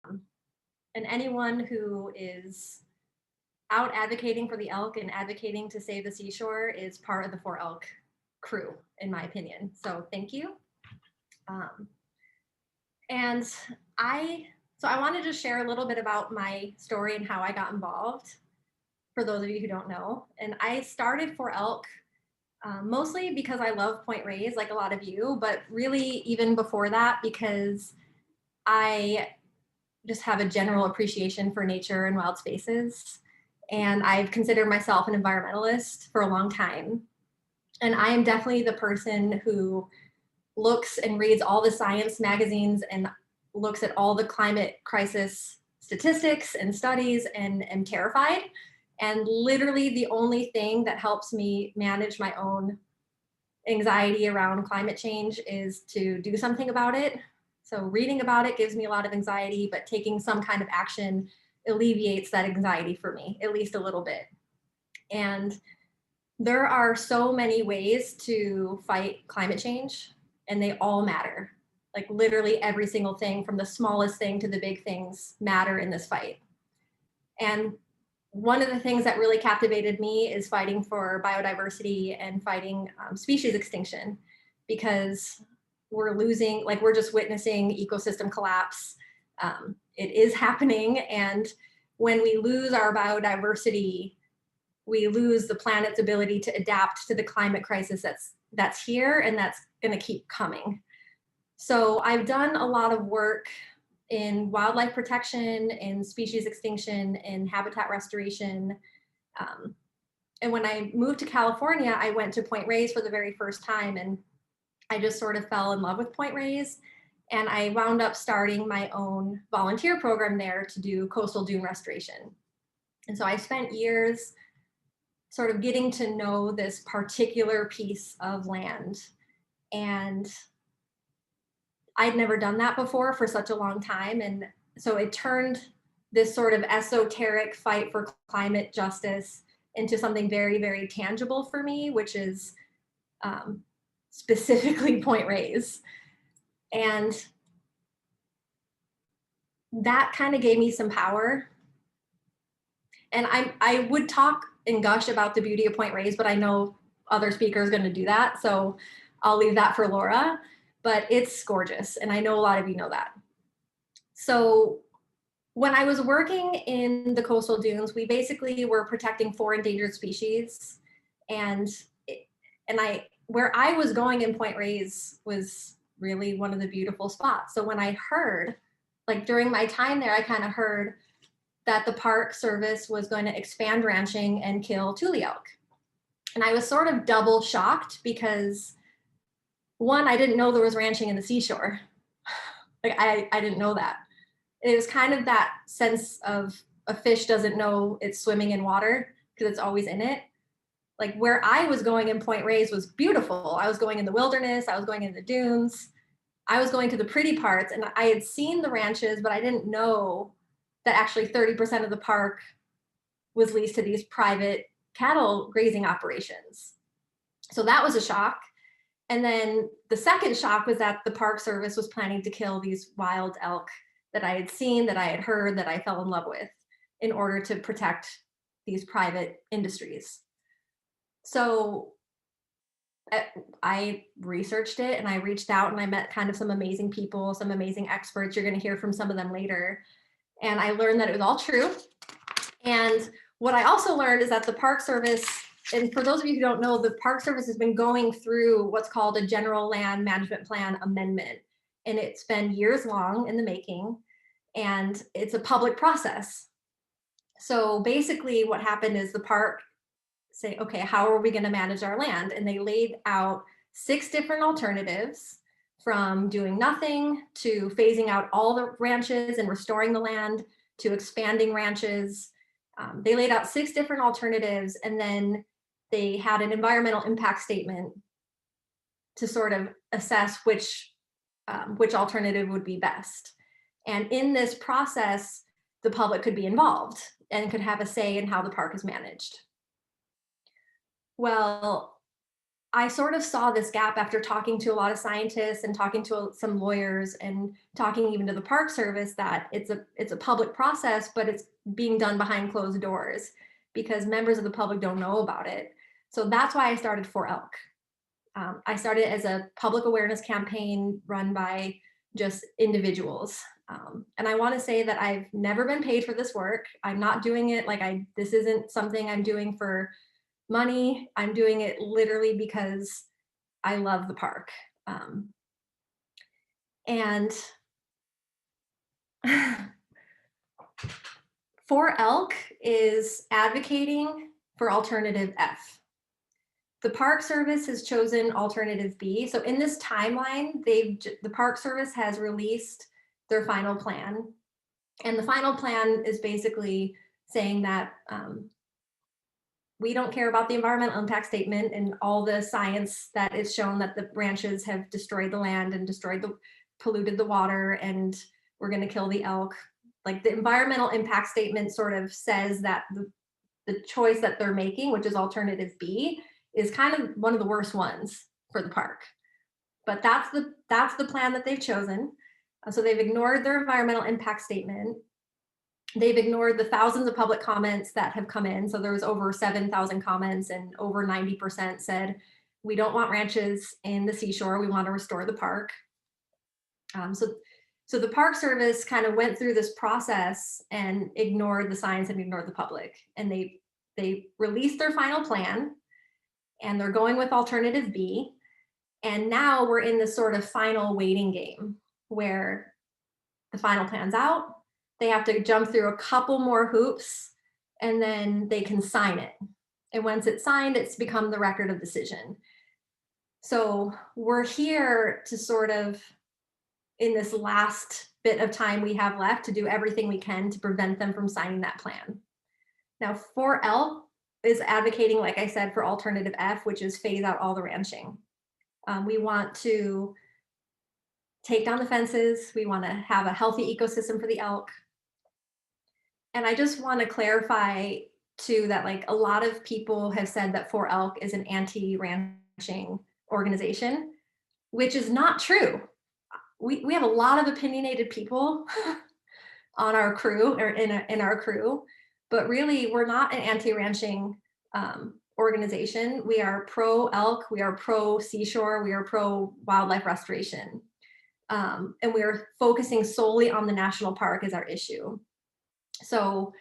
And anyone who is out advocating for the elk and advocating to save the seashore is part of the For Elk crew, in my opinion. So thank you. Um, and I wanted to share a little bit about my story and how I got involved for those of you who don't know. And I started For Elk mostly because I love Point Reyes, like a lot of you, but really even before that, because I just have a general appreciation for nature and wild spaces. And I've considered myself an environmentalist for a long time. And I am definitely the person who looks and reads all the science magazines and looks at all the climate crisis statistics and studies and am terrified. And literally the only thing that helps me manage my own anxiety around climate change is to do something about it. So reading about it gives me a lot of anxiety, but taking some kind of action alleviates that anxiety for me, at least a little bit. And there are so many ways to fight climate change, and they all matter. Like literally every single thing, from the smallest thing to the big things, matter in this fight. And one of the things that really captivated me is fighting for biodiversity and fighting species extinction, because we're losing, like we're just witnessing ecosystem collapse. It is happening, and when we lose our biodiversity, we lose the planet's ability to adapt to the climate crisis that's here and that's going to keep coming. So I've done a lot of work in wildlife protection, in species extinction, in habitat restoration. And when I moved to California, I went to Point Reyes for the very first time, and I just sort of fell in love with Point Reyes. And I wound up starting my own volunteer program there to do coastal dune restoration. And so I spent years sort of getting to know this particular piece of land. And I'd never done that before for such a long time. And so it turned this sort of esoteric fight for climate justice into something very, very tangible for me, which is specifically Point Reyes. And that kind of gave me some power. And I would talk and gush about the beauty of Point Reyes, but I know other speakers are going to do that. So I'll leave that for Laura, but it's gorgeous. And I know a lot of you know that. So when I was working in the coastal dunes, we basically were protecting 4 endangered species. And where I was going in Point Reyes was really one of the beautiful spots. So when I heard, like during my time there, I kind of heard that the Park Service was going to expand ranching and kill Tule elk. And I was sort of double shocked because, one, I didn't know there was ranching in the seashore. Like I didn't know that. It was kind of that sense of a fish doesn't know it's swimming in water because it's always in it. Like where I was going in Point Reyes was beautiful. I was going in the wilderness, I was going in the dunes, I was going to the pretty parts, and I had seen the ranches, but I didn't know that actually 30% of the park was leased to these private cattle grazing operations. So that was a shock. And then the second shock was that the Park Service was planning to kill these wild elk that I had seen, that I had heard, that I fell in love with in order to protect these private industries. So I researched it and I reached out and I met kind of some amazing people, some amazing experts. You're going to hear from some of them later. And I learned that it was all true. And what I also learned is that the Park Service, and for those of you who don't know, the Park Service has been going through what's called a General Land Management Plan amendment. And it's been years long in the making, and it's a public process. So basically what happened is the park say, okay, how are we going to manage our land? And they laid out 6 different alternatives, from doing nothing to phasing out all the ranches and restoring the land to expanding ranches. They laid out 6 different alternatives, and then they had an environmental impact statement to sort of assess which alternative would be best. And in this process, the public could be involved and could have a say in how the park is managed. Well, I sort of saw this gap after talking to a lot of scientists and talking to some lawyers and talking even to the Park Service, that it's a public process, but it's being done behind closed doors because members of the public don't know about it. So that's why I started For Elk. I started as a public awareness campaign run by just individuals. And I want to say that I've never been paid for this work. I'm not doing it this isn't something I'm doing for money. I'm doing it literally because I love the park. And For Elk is advocating for alternative F. The Park Service has chosen alternative B. So in this timeline, the Park Service has released their final plan. And the final plan is basically saying that we don't care about the environmental impact statement and all the science that is shown that the ranches have destroyed the land and polluted the water, and we're going to kill the elk. Like, the environmental impact statement sort of says that the choice that they're making, which is alternative B, is kind of one of the worst ones for the park. But that's the plan that they've chosen. So they've ignored their environmental impact statement. They've ignored the thousands of public comments that have come in. So there was over 7,000 comments, and over 90% said, we don't want ranches in the seashore. We want to restore the park. So the Park Service kind of went through this process and ignored the science and ignored the public. And they released their final plan, and they're going with alternative B. And now we're in this sort of final waiting game where the final plan's out. They have to jump through a couple more hoops, and then they can sign it. And once it's signed, it's become the record of decision. So we're here to sort of, in this last bit of time we have left, to do everything we can to prevent them from signing that plan. Now, For Elk is advocating, like I said, for alternative F, which is phase out all the ranching. We want to take down the fences. We want to have a healthy ecosystem for the elk. And I just want to clarify too that, like, a lot of people have said that For Elk is an anti-ranching organization, which is not true. We have a lot of opinionated people on our crew, or in our crew, but really we're not an anti-ranching organization. We are pro elk, we are pro seashore, we are pro wildlife restoration. And we are focusing solely on the national park as our issue. So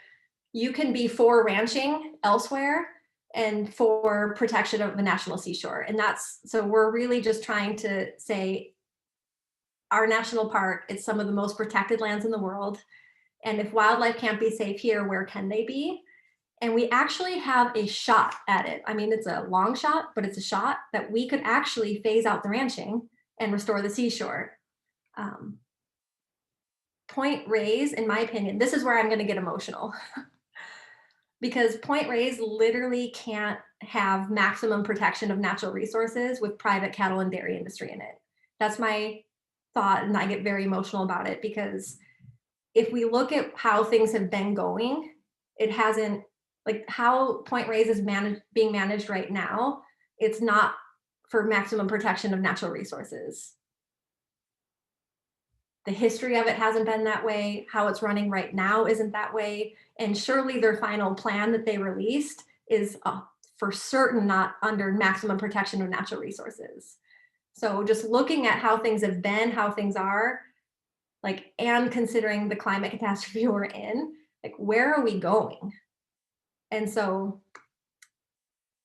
you can be for ranching elsewhere and for protection of the national seashore. And so we're really just trying to say, our national park is some of the most protected lands in the world. And if wildlife can't be safe here, where can they be? And we actually have a shot at it. I mean, it's a long shot, but it's a shot that we could actually phase out the ranching and restore the seashore. Point Reyes, in my opinion, this is where I'm going to get emotional. Because Point Reyes literally can't have maximum protection of natural resources with private cattle and dairy industry in it. That's my thought, and I get very emotional about it, because if we look at how things have been going, it hasn't, like, how Point Reyes is being managed right now, it's not for maximum protection of natural resources. The history of it hasn't been that way. How it's running right now isn't that way. And surely their final plan that they released is for certain not under maximum protection of natural resources. So just looking at how things have been, how things are, like, and considering the climate catastrophe we're in, like, where are we going? And so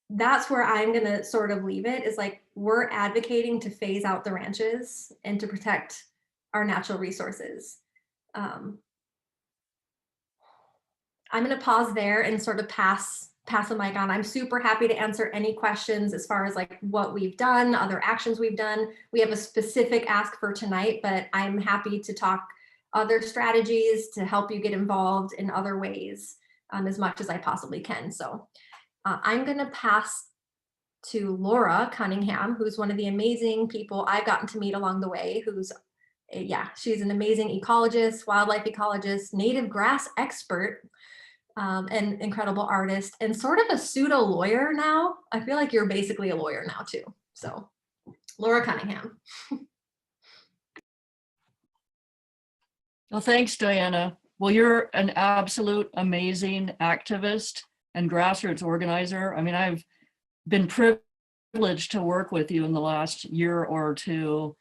that's where I'm going to sort of leave it, is like, we're advocating to phase out the ranches and to protect our natural resources. I'm going to pause there and sort of pass the mic on. I'm super happy to answer any questions as far as, like, what we've done, other actions we've done. We have a specific ask for tonight, but I'm happy to talk other strategies to help you get involved in other ways as much as I possibly can. So I'm going to pass to Laura Cunningham, who's one of the amazing people I've gotten to meet along the way, she's an amazing ecologist, wildlife ecologist, native grass expert, an incredible artist, and sort of a pseudo lawyer now. I feel like you're basically a lawyer now too. So, Laura Cunningham. Well, thanks, Diana. Well, you're an absolute amazing activist and grassroots organizer. I mean, I've been privileged to work with you in the last year or two.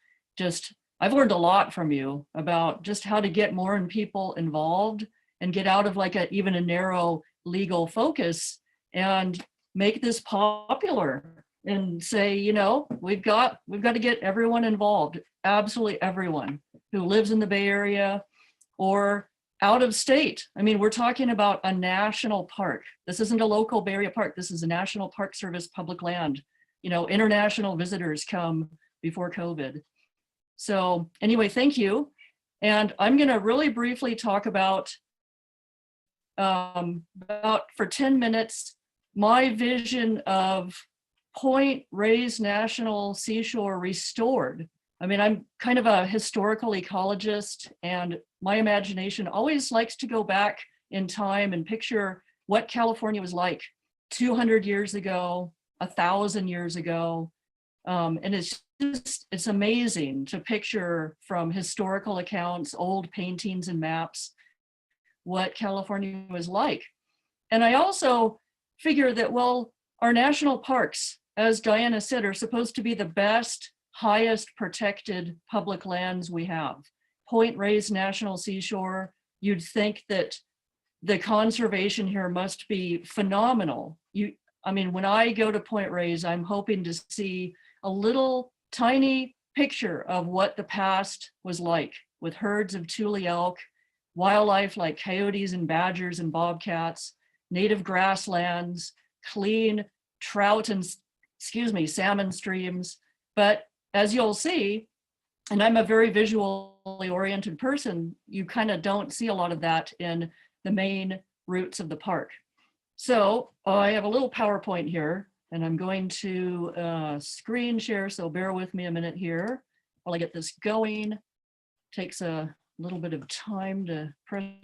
I've learned a lot from you about just how to get more people involved and get out of like even a narrow legal focus and make this popular and say, you know, we've got to get everyone involved, absolutely everyone who lives in the Bay Area or out of state. I mean, we're talking about a national park. This isn't a local Bay Area park. This is a National Park Service public land. You know, international visitors come before COVID. So anyway, thank you. And I'm going to really briefly talk about for 10 minutes, my vision of Point Reyes National Seashore restored. I mean, I'm kind of a historical ecologist, and my imagination always likes to go back in time and picture what California was like 200 years ago, 1,000 years ago. And it's amazing to picture from historical accounts, old paintings and maps, what California was like. And I also figure that, well, our national parks, as Diana said, are supposed to be the best, highest protected public lands we have. Point Reyes National Seashore, you'd think that the conservation here must be phenomenal. I mean, when I go to Point Reyes, I'm hoping to see a little tiny picture of what the past was like, with herds of Tule elk, wildlife like coyotes and badgers and bobcats, native grasslands, clean trout and, salmon streams. But as you'll see, and I'm a very visually oriented person, you kind of don't see a lot of that in the main routes of the park. So I have a little PowerPoint here, and I'm going to screen share, so bear with me a minute here while I get this going. Takes a little bit of time to press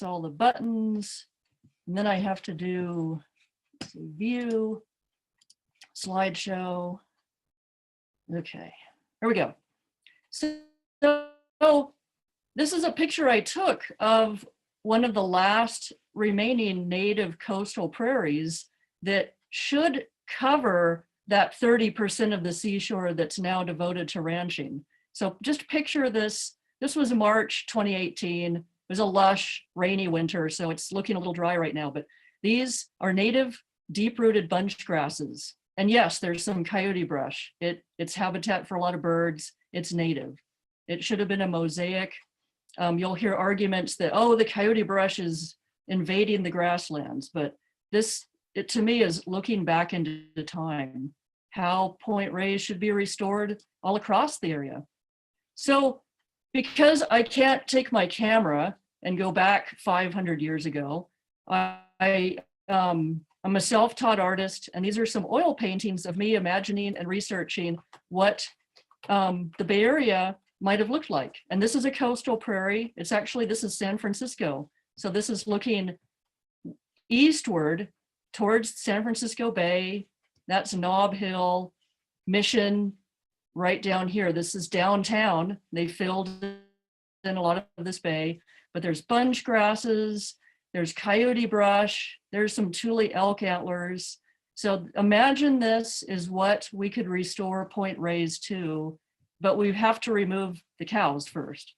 all the buttons, and then I have to do view, slideshow. Okay, here we go. So this is a picture I took of one of the last remaining native coastal prairies that should cover that 30% of the seashore that's now devoted to ranching. So just picture this. This was March 2018. It was a lush, rainy winter, so it's looking a little dry right now, but these are native deep-rooted bunch grasses. And yes, there's some coyote brush. It's habitat for a lot of birds. It's native. It should have been a mosaic. You'll hear arguments that, oh, the coyote brush is invading the grasslands, but it to me is looking back into time, how Point Reyes should be restored all across the area. So because I can't take my camera and go back 500 years ago, I'm a self-taught artist, and these are some oil paintings of me imagining and researching what the Bay Area might have looked like. And this is a coastal prairie. This is San Francisco. So this is looking eastward towards San Francisco Bay. That's Nob Hill, Mission, right down here. This is downtown. They filled in a lot of this bay, but there's bunch grasses, there's coyote brush, there's some Tule elk antlers. So imagine this is what we could restore Point Reyes to, but we have to remove the cows first.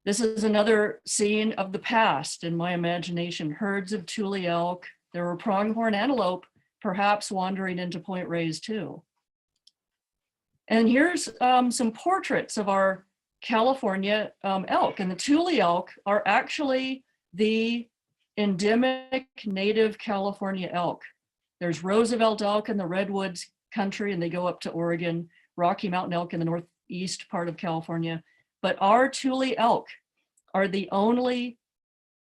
This is another scene of the past in my imagination, herds of Tule elk. There were pronghorn antelope, perhaps wandering into Point Reyes too. And here's some portraits of our California elk. And the Tule elk are actually the endemic native California elk. There's Roosevelt elk in the Redwoods country, and they go up to Oregon, Rocky Mountain elk in the northeast part of California. But our Tule elk are the only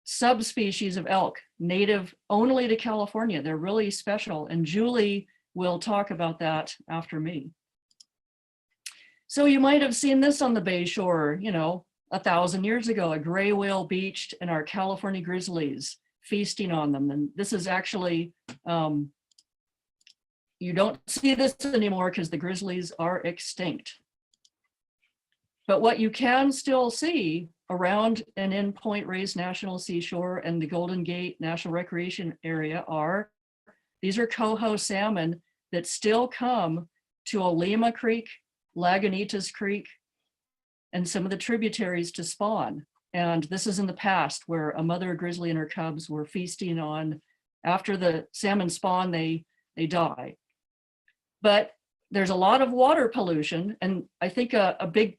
subspecies of elk native only to California. They're really special, and Julie will talk about that after me. So you might have seen this on the Bay Shore, 1,000 years ago, a gray whale beached and our California grizzlies feasting on them. And this is actually, you don't see this anymore because the grizzlies are extinct. But what you can still see around and in Point Reyes National Seashore and the Golden Gate National Recreation Area are, these are coho salmon that still come to Olema Creek, Lagunitas Creek, and some of the tributaries to spawn. And this is in the past where a mother grizzly and her cubs were feasting on, after the salmon spawn, they die. But there's a lot of water pollution. And I think a big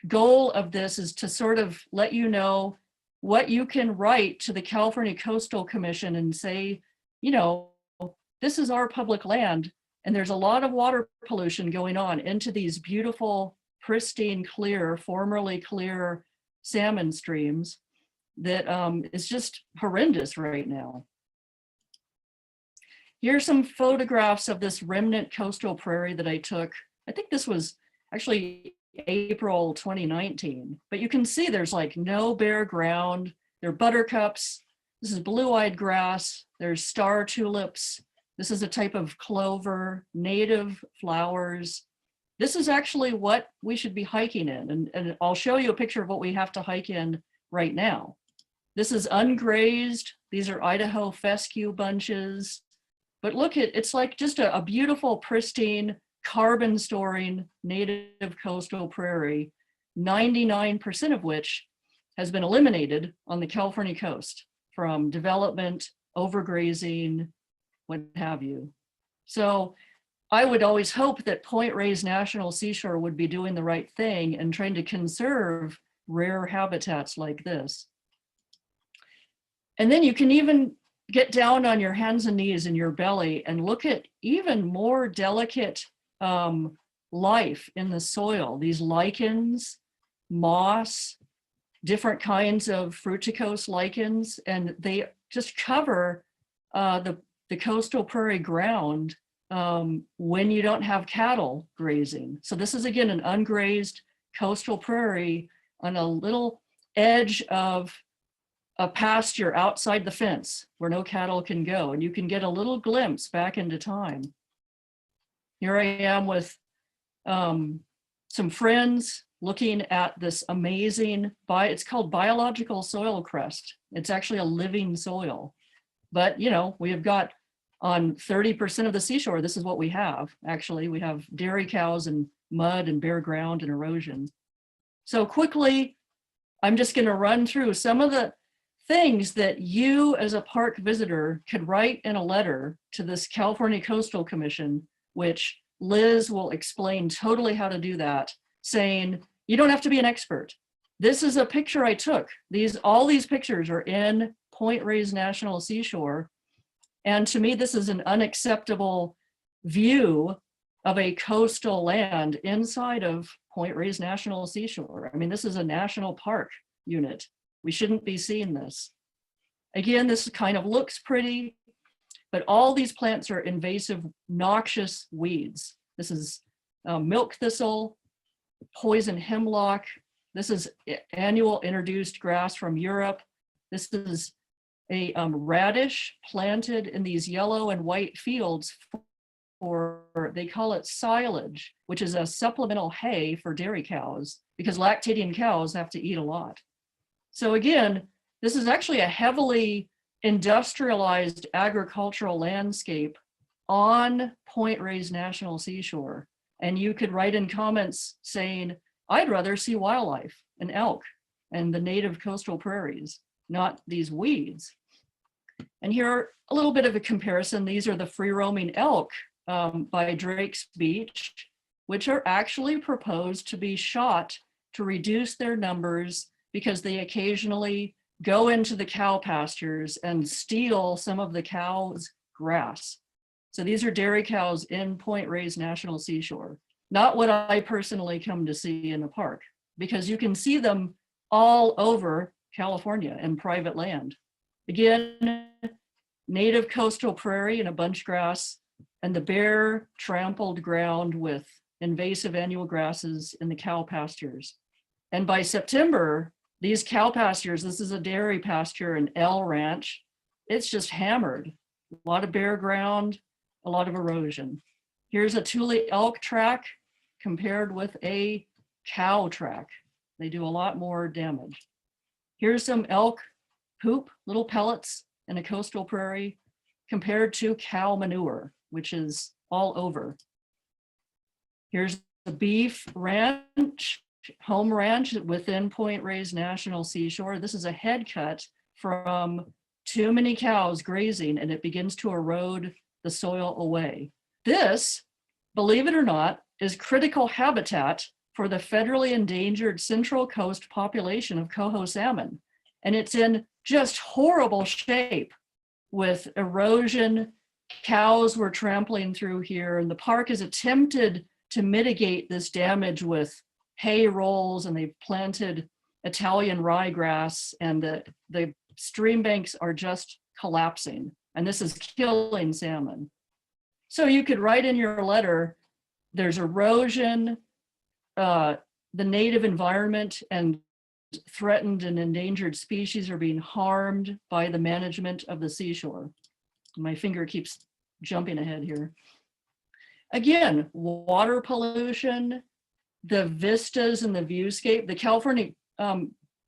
goal of this is to sort of let you know what you can write to the California Coastal Commission and say, you know, this is our public land, and there's a lot of water pollution going on into these beautiful, pristine, clear, formerly clear salmon streams that is just horrendous right now. Here's some photographs of this remnant coastal prairie that I took. I think this was actually April 2019, but you can see there's like no bare ground. There are buttercups. This is blue-eyed grass. There's star tulips. This is a type of clover, native flowers. This is actually what we should be hiking in. And I'll show you a picture of what we have to hike in right now. This is ungrazed. These are Idaho fescue bunches. But look at, it's like just a beautiful, pristine, carbon storing native coastal prairie, 99% of which has been eliminated on the California coast from development, overgrazing, what have you. So I would always hope that Point Reyes National Seashore would be doing the right thing and trying to conserve rare habitats like this. And then you can even get down on your hands and knees in your belly and look at even more delicate life in the soil. These lichens, moss, different kinds of fructicose lichens, and they just cover the coastal prairie ground when you don't have cattle grazing. So this is, again, an ungrazed coastal prairie on a little edge of a pasture outside the fence where no cattle can go. And you can get a little glimpse back into time. Here I am with some friends looking at this amazing, it's called biological soil crust. It's actually a living soil. But, you know, we have got on 30% of the seashore, this is what we have. Actually, we have dairy cows and mud and bare ground and erosion. So quickly, I'm just going to run through some of the things that you as a park visitor could write in a letter to this California Coastal Commission, which Liz will explain totally how to do that, saying, you don't have to be an expert. This is a picture I took. All these pictures are in Point Reyes National Seashore. And to me, this is an unacceptable view of a coastal land inside of Point Reyes National Seashore. I mean, this is a national park unit. We shouldn't be seeing this. Again, this kind of looks pretty, but all these plants are invasive, noxious weeds. This is milk thistle, poison hemlock. This is annual introduced grass from Europe. This is a radish planted in these yellow and white fields for, they call it silage, which is a supplemental hay for dairy cows because lactating cows have to eat a lot. So again, this is actually a heavily industrialized agricultural landscape on Point Reyes National Seashore. And you could write in comments saying, I'd rather see wildlife and elk and the native coastal prairies, not these weeds. And here, a little bit of a comparison. These are the free roaming elk by Drake's Beach, which are actually proposed to be shot to reduce their numbers because they occasionally go into the cow pastures and steal some of the cows' grass. So these are dairy cows in Point Reyes National Seashore. Not what I personally come to see in a park, because you can see them all over California in private land. Again, native coastal prairie and a bunch grass, and the bare trampled ground with invasive annual grasses in the cow pastures. And by September, these cow pastures, this is a dairy pasture, an L ranch, it's just hammered. A lot of bare ground, a lot of erosion. Here's a Tule elk track compared with a cow track. They do a lot more damage. Here's some elk poop, little pellets in a coastal prairie compared to cow manure, which is all over. Here's a beef ranch, home ranch within Point Reyes National Seashore. This is a head cut from too many cows grazing, and it begins to erode the soil away. This, believe it or not, is critical habitat for the federally endangered Central Coast population of coho salmon. And it's in just horrible shape with erosion. Cows were trampling through here, and the park has attempted to mitigate this damage with hay rolls, and they've planted Italian ryegrass, and the stream banks are just collapsing, and this is killing salmon. So you could write in your letter, there's erosion, the native environment and threatened and endangered species are being harmed by the management of the seashore. My finger keeps jumping ahead here. Again, water pollution, the vistas and the viewscape. The California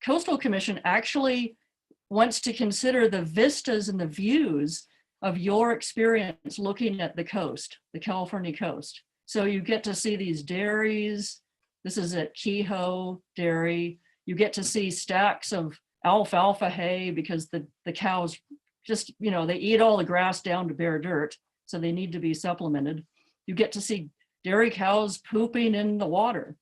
Coastal Commission actually wants to consider the vistas and the views of your experience looking at the coast, the California coast. So you get to see these dairies. This is at Kehoe Dairy. You get to see stacks of alfalfa hay because the cows just, they eat all the grass down to bare dirt, so they need to be supplemented. You get to see dairy cows pooping in the water.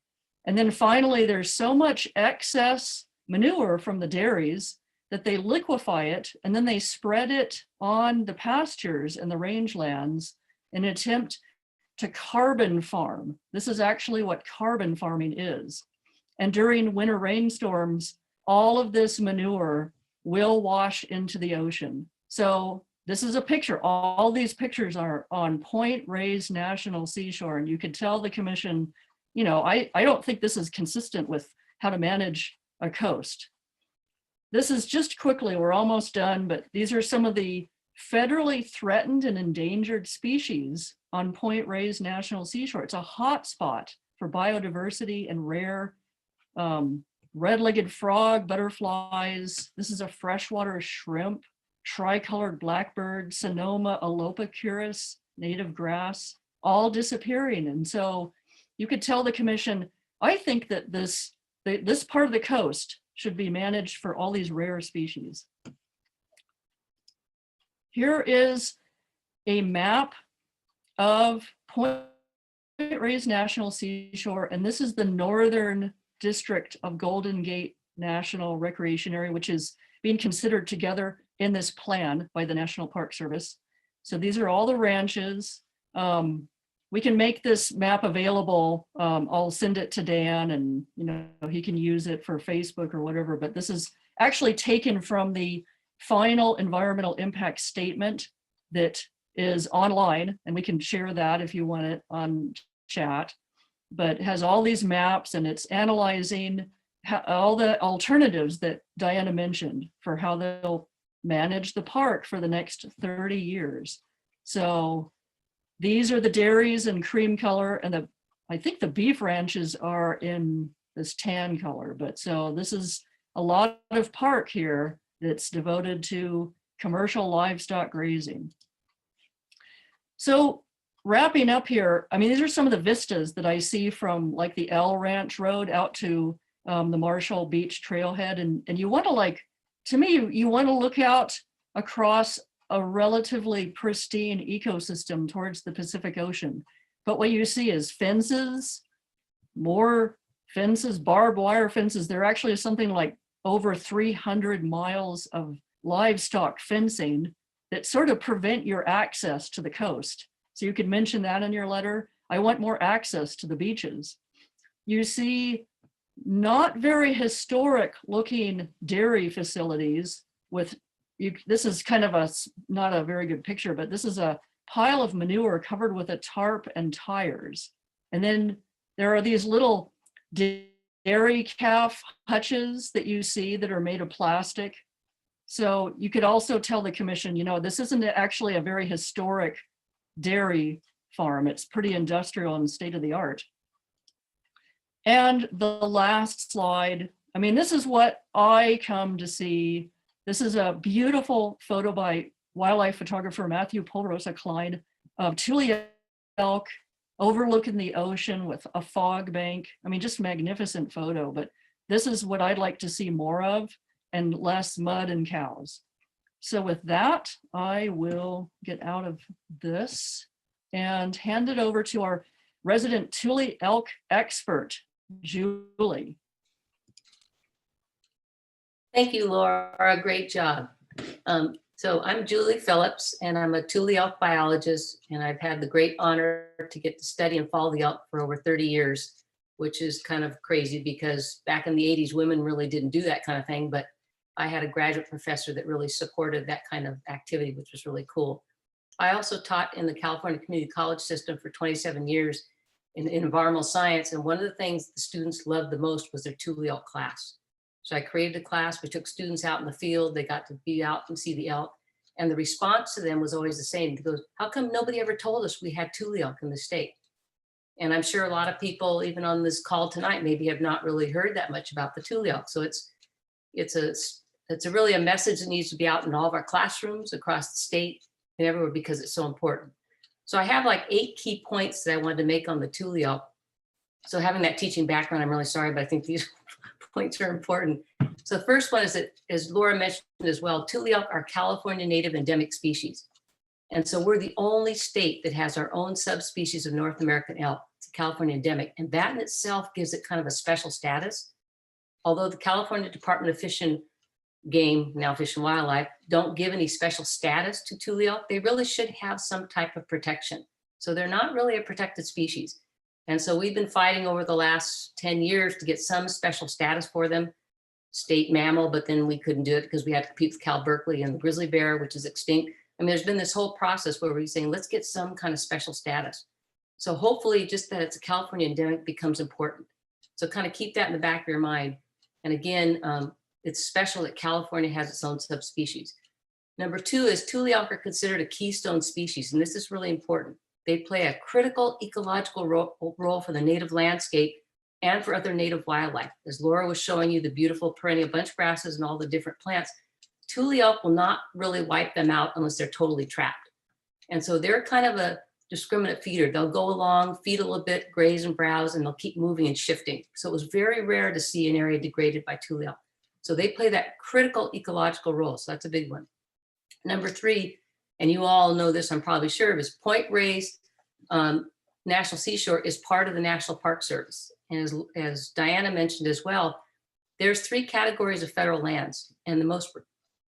And then finally, there's so much excess manure from the dairies that they liquefy it, and then they spread it on the pastures and the rangelands in an attempt to carbon farm. This is actually what carbon farming is. And during winter rainstorms, all of this manure will wash into the ocean. So this is a picture. All these pictures are on Point Reyes National Seashore, and you could tell the commission, I don't think this is consistent with how to manage a coast. This is just quickly, we're almost done, but these are some of the federally threatened and endangered species on Point Reyes National Seashore. It's a hot spot for biodiversity and rare red-legged frog, butterflies. This is a freshwater shrimp, tricolored blackbird, Sonoma alopicurus, native grass, all disappearing. And so you could tell the commission, I think that this part of the coast should be managed for all these rare species. Here is a map of Point Reyes National Seashore, and this is the northern district of Golden Gate National Recreation Area, which is being considered together in this plan by the National Park Service. So these are all the ranches. We can make this map available. I'll send it to Dan, and he can use it for Facebook or whatever, but this is actually taken from the final environmental impact statement that is online, and we can share that if you want it on chat, but it has all these maps, and it's analyzing all the alternatives that Diana mentioned for how they'll manage the park for the next 30 years. So these are the dairies in cream color, and I think the beef ranches are in this tan color, but so this is a lot of park here that's devoted to commercial livestock grazing. So wrapping up here, these are some of the vistas that I see from like the L Ranch Road out to the Marshall Beach Trailhead. And you want to to me, you want to look out across a relatively pristine ecosystem towards the Pacific Ocean. But what you see is fences, more fences, barbed wire fences. There actually is something like over 300 miles of livestock fencing that sort of prevent your access to the coast. So you could mention that in your letter. I want more access to the beaches. You see not very historic looking dairy facilities with, this is kind of not a very good picture, but this is a pile of manure covered with a tarp and tires. And then there are these little dairy calf hutches that you see that are made of plastic. So you could also tell the commission, you know, this isn't actually a very historic dairy farm. It's pretty industrial and state of the art. And the last slide, I mean, this is what I come to see. This is a beautiful photo by wildlife photographer Matthew Polrosa Klein of Tule elk overlooking the ocean with a fog bank. I mean, just magnificent photo, but this is what I'd like to see more of and less mud and cows. So with that, I will get out of this and hand it over to our resident Tule elk expert, Julie. Thank you, Laura. Great job. So I'm Julie Phillips, and I'm a Tule elk biologist, and I've had the great honor to get to study and follow the elk for over 30 years, which is kind of crazy because back in the 80s, women really didn't do that kind of thing, but I had a graduate professor that really supported that kind of activity, which was really cool. I also taught in the California Community College system for 27 years in environmental science, and one of the things the students loved the most was their Tule elk class. So I created a class, we took students out in the field, they got to be out and see the elk. And the response to them was always the same. They go, how come nobody ever told us we had Tule elk in the state? And I'm sure a lot of people, even on this call tonight, maybe have not really heard that much about the Tule elk. So it's really a message that needs to be out in all of our classrooms across the state and everywhere because it's so important. So I have like 8 key points that I wanted to make on the Tule elk. So having that teaching background, I'm really sorry, but I think these points are important. So the first one is that, as Laura mentioned as well, Tule elk are California native endemic species. And so we're the only state that has our own subspecies of North American elk. It's a California endemic. And that in itself gives it kind of a special status. Although the California Department of Fish and Game, now Fish and Wildlife, don't give any special status to Tule elk, they really should have some type of protection. So they're not really a protected species. And so we've been fighting over the last 10 years to get some special status for them, state mammal, but then we couldn't do it because we had to compete with Cal Berkeley and the grizzly bear, which is extinct. I mean, there's been this whole process where we're saying, let's get some kind of special status. So hopefully just that it's a California endemic becomes important. So kind of keep that in the back of your mind. And again, it's special that California has its own subspecies. Number 2 is Tule elk are considered a keystone species, and this is really important. They play a critical ecological role for the native landscape and for other native wildlife. As Laura was showing you the beautiful perennial bunch grasses and all the different plants, Tule elk will not really wipe them out unless they're totally trapped. And so they're kind of a discriminate feeder. They'll go along, feed a little bit, graze and browse, and they'll keep moving and shifting. So it was very rare to see an area degraded by Tule elk. So they play that critical ecological role. So that's a big one. Number 3, and you all know this, I'm probably sure, is Point Reyes National Seashore is part of the National Park Service. And as Diana mentioned as well, there's 3 categories of federal lands, and the most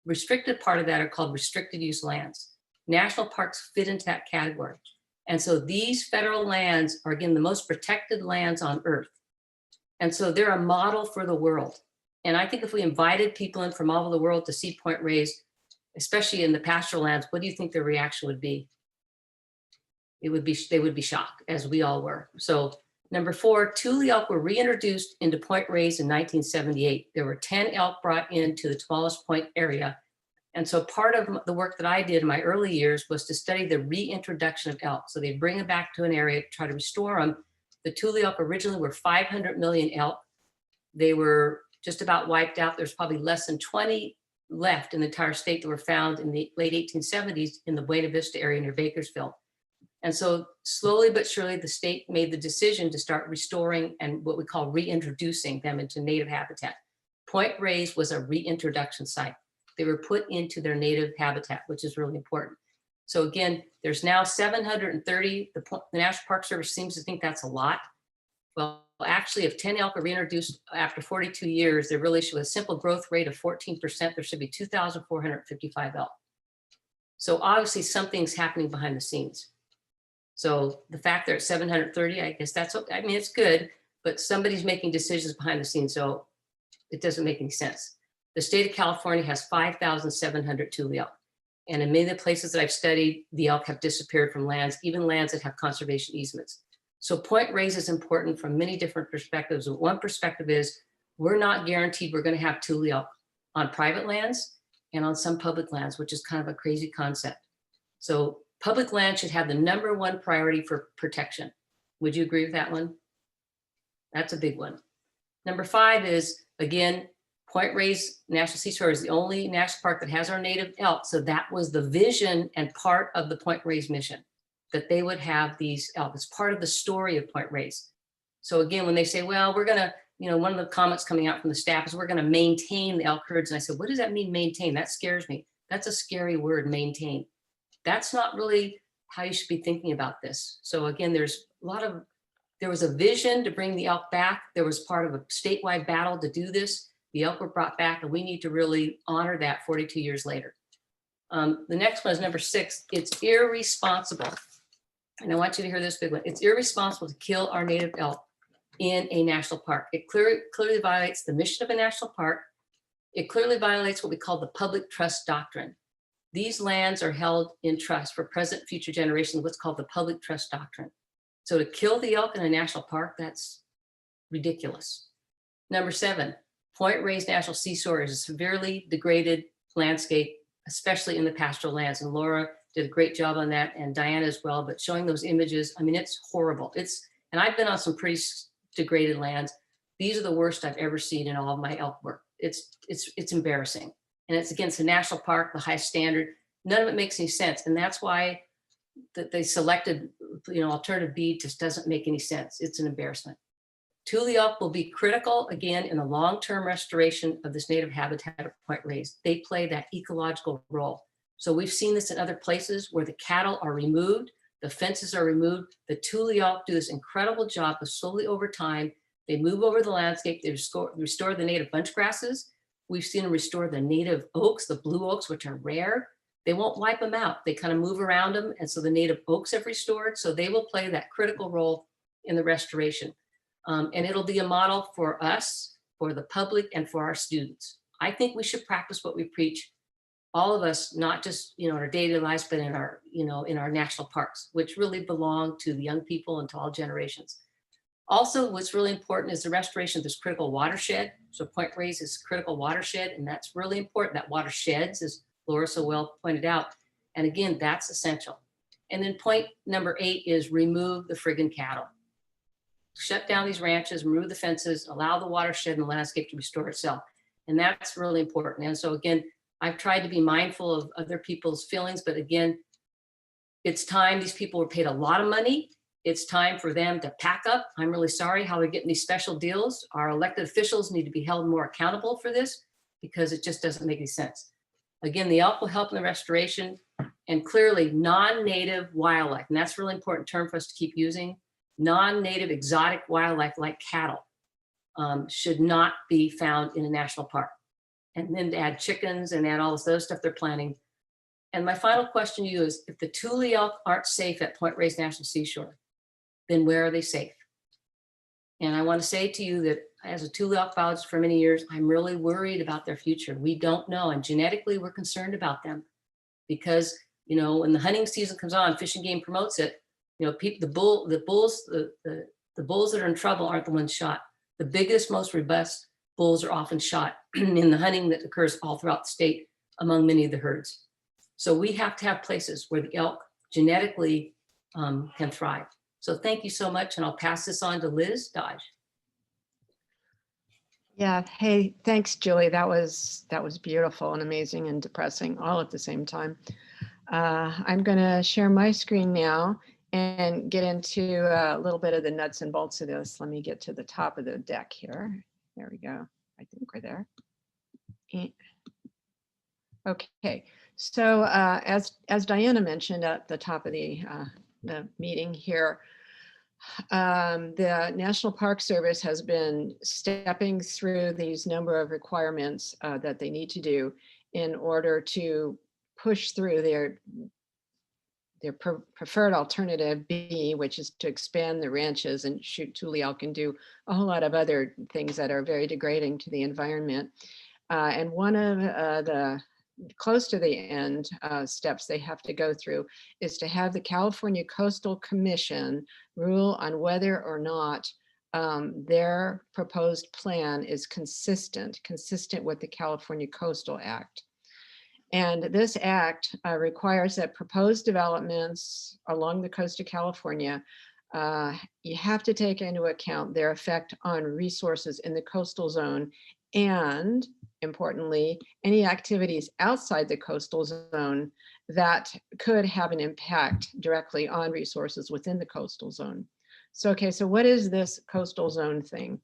restricted part of that are called restricted use lands. National parks fit into that category. And so these federal lands are, again, the most protected lands on Earth. And so they're a model for the world. And I think if we invited people in from all over the world to see Point Reyes, especially in the pastoral lands, what do you think their reaction would be? They would be shocked, as we all were. So number 4, Tule elk were reintroduced into Point Reyes in 1978. There were 10 elk brought into the Tallest Point area. And so part of the work that I did in my early years was to study the reintroduction of elk. So they bring them back to an area to try to restore them. The Tule elk originally were 500 million elk. They were just about wiped out. There's probably less than 20 left in the entire state that were found in the late 1870s in the Buena Vista area near Bakersfield. And so slowly but surely, the state made the decision to start restoring and what we call reintroducing them into native habitat. Point Reyes was a reintroduction site. They were put into their native habitat, which is really important. So again, there's now 730. The National Park Service seems to think that's a lot. Well, actually, if 10 elk are reintroduced after 42 years, there really should, with a simple growth rate of 14%, there should be 2,455 elk. So obviously something's happening behind the scenes. So the fact they're at 730, I guess that's, I mean, it's good, but somebody's making decisions behind the scenes, so it doesn't make any sense. The state of California has 5,700 Tule elk. And in many of the places that I've studied, the elk have disappeared from lands, even lands that have conservation easements. So Point Reyes is important from many different perspectives. One perspective is we're not guaranteed we're going to have Tule elk on private lands and on some public lands, which is kind of a crazy concept. So public land should have the #1 priority for protection. Would you agree with that one? That's a big one. Number 5 is, again, Point Reyes National Seashore is the only national park that has our native elk. So that was the vision and part of the Point Reyes mission, that they would have these elk. It's part of the story of Point Reyes. So again, when they say, well, we're gonna, one of the comments coming out from the staff is we're gonna maintain the elk herds. And I said, what does that mean, maintain? That scares me. That's a scary word, maintain. That's not really how you should be thinking about this. So again, there was a vision to bring the elk back. There was part of a statewide battle to do this. The elk were brought back, and we need to really honor that 42 years later. The next one is number 6. It's irresponsible. And I want you to hear this big one. It's irresponsible to kill our native elk in a national park. It clearly violates the mission of a national park. It clearly violates what we call the public trust doctrine. These lands are held in trust for present, future generations, what's called the public trust doctrine. So to kill the elk in a national park, that's ridiculous. Number 7, Point Reyes National Seashore is a severely degraded landscape, especially in the pastoral lands. And Laura did a great job on that, and Diana as well, but showing those images, I mean, it's horrible. And I've been on some pretty degraded lands. These are the worst I've ever seen in all of my elk work. It's embarrassing. And it's against the national park, the high standard. None of it makes any sense. And that's why that they selected, alternative B just doesn't make any sense. It's an embarrassment. Tule elk will be critical, again, in the long-term restoration of this native habitat of Point Reyes. They play that ecological role. So we've seen this in other places where the cattle are removed, the fences are removed. The Tule elk do this incredible job of slowly over time, they move over the landscape, they restore the native bunch grasses. We've seen them restore the native oaks, the blue oaks, which are rare. They won't wipe them out. They kind of move around them. And so the native oaks have restored. So they will play that critical role in the restoration. And it'll be a model for us, for the public, and for our students. I think we should practice what we preach, all of us, not just in our daily lives, but in our in our national parks, which really belong to the young people and to all generations. Also, what's really important is the restoration of this critical watershed. So Point Reyes is a critical watershed, and that's really important. That watersheds, as Laura so well pointed out. And again, that's essential. And then point number 8 is remove the friggin' cattle. Shut down these ranches, remove the fences, allow the watershed and the landscape to restore itself. And that's really important. And so again, I've tried to be mindful of other people's feelings, but again, it's time. These people were paid a lot of money. It's time for them to pack up. I'm really sorry how they're getting these special deals. Our elected officials need to be held more accountable for this because it just doesn't make any sense. Again, the elk will help in the restoration, and clearly non-native wildlife, and that's a really important term for us to keep using. Non-native exotic wildlife like cattle should not be found in a national park. And then to add chickens and add all this other stuff they're planning. And my final question to you is, if the Tule elk aren't safe at Point Reyes National Seashore, then where are they safe? And I want to say to you that as a Tule elk biologist for many years, I'm really worried about their future. We don't know, and genetically we're concerned about them because, when the hunting season comes on, Fish and Game promotes it. The bulls that are in trouble aren't the ones shot. The biggest, most robust bulls are often shot in the hunting that occurs all throughout the state among many of the herds. So we have to have places where the elk genetically can thrive. So thank you so much, and I'll pass this on to Liz Dodge. Yeah. Hey, thanks, Julie. That was beautiful and amazing and depressing all at the same time. I'm going to share my screen now and get into a little bit of the nuts and bolts of this. Let me get to the top of the deck here. There we go. I think we're there. Okay. So as Diana mentioned at the top of the meeting here, the National Park Service has been stepping through these number of requirements that they need to do in order to push through their preferred alternative B, which is to expand the ranches and shoot Tule elk and do a whole lot of other things that are very degrading to the environment. And one of the close to the end steps they have to go through is to have the California Coastal Commission rule on whether or not their proposed plan is consistent with the California Coastal Act. And this act requires that proposed developments along the coast of California, you have to take into account their effect on resources in the coastal zone, and importantly, any activities outside the coastal zone that could have an impact directly on resources within the coastal zone. So, okay, so what is this coastal zone thing?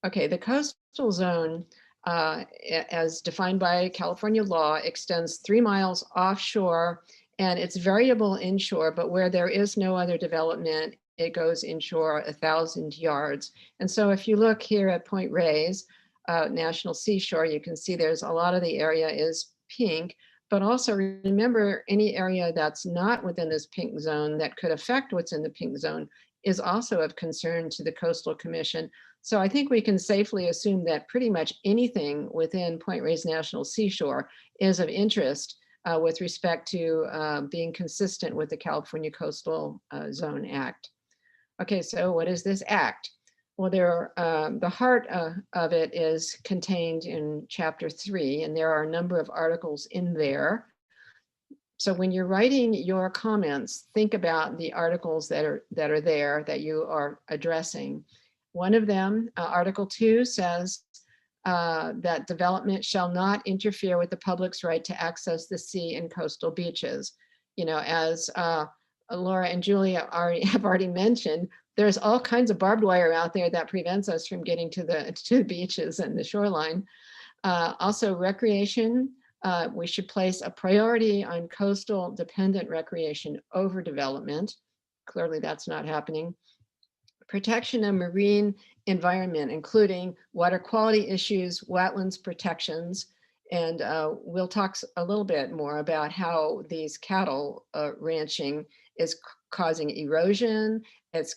Okay, the coastal zone, as defined by California law, extends 3 miles offshore, and it's variable inshore, but where there is no other development, it goes inshore 1,000 yards. And so if you look here at Point Reyes, National Seashore, you can see there's a lot of the area is pink, but also remember any area that's not within this pink zone that could affect what's in the pink zone is also of concern to the Coastal Commission. So I think we can safely assume that pretty much anything within Point Reyes National Seashore is of interest with respect to being consistent with the California Coastal Zone Act. Okay, so what is this act? Well, the heart of it is contained in Chapter 3, and there are a number of articles in there. So when you're writing your comments, think about the articles that are there that you are addressing. One of them, Article 2, says that development shall not interfere with the public's right to access the sea and coastal beaches. You know, as Laura and Julia have already mentioned, there's all kinds of barbed wire out there that prevents us from getting to the beaches and the shoreline. Also, recreation. We should place a priority on coastal dependent recreation over development. Clearly, that's not happening. Protection of marine environment, including water quality issues, wetlands protections, and we'll talk a little bit more about how these cattle ranching is causing erosion. It's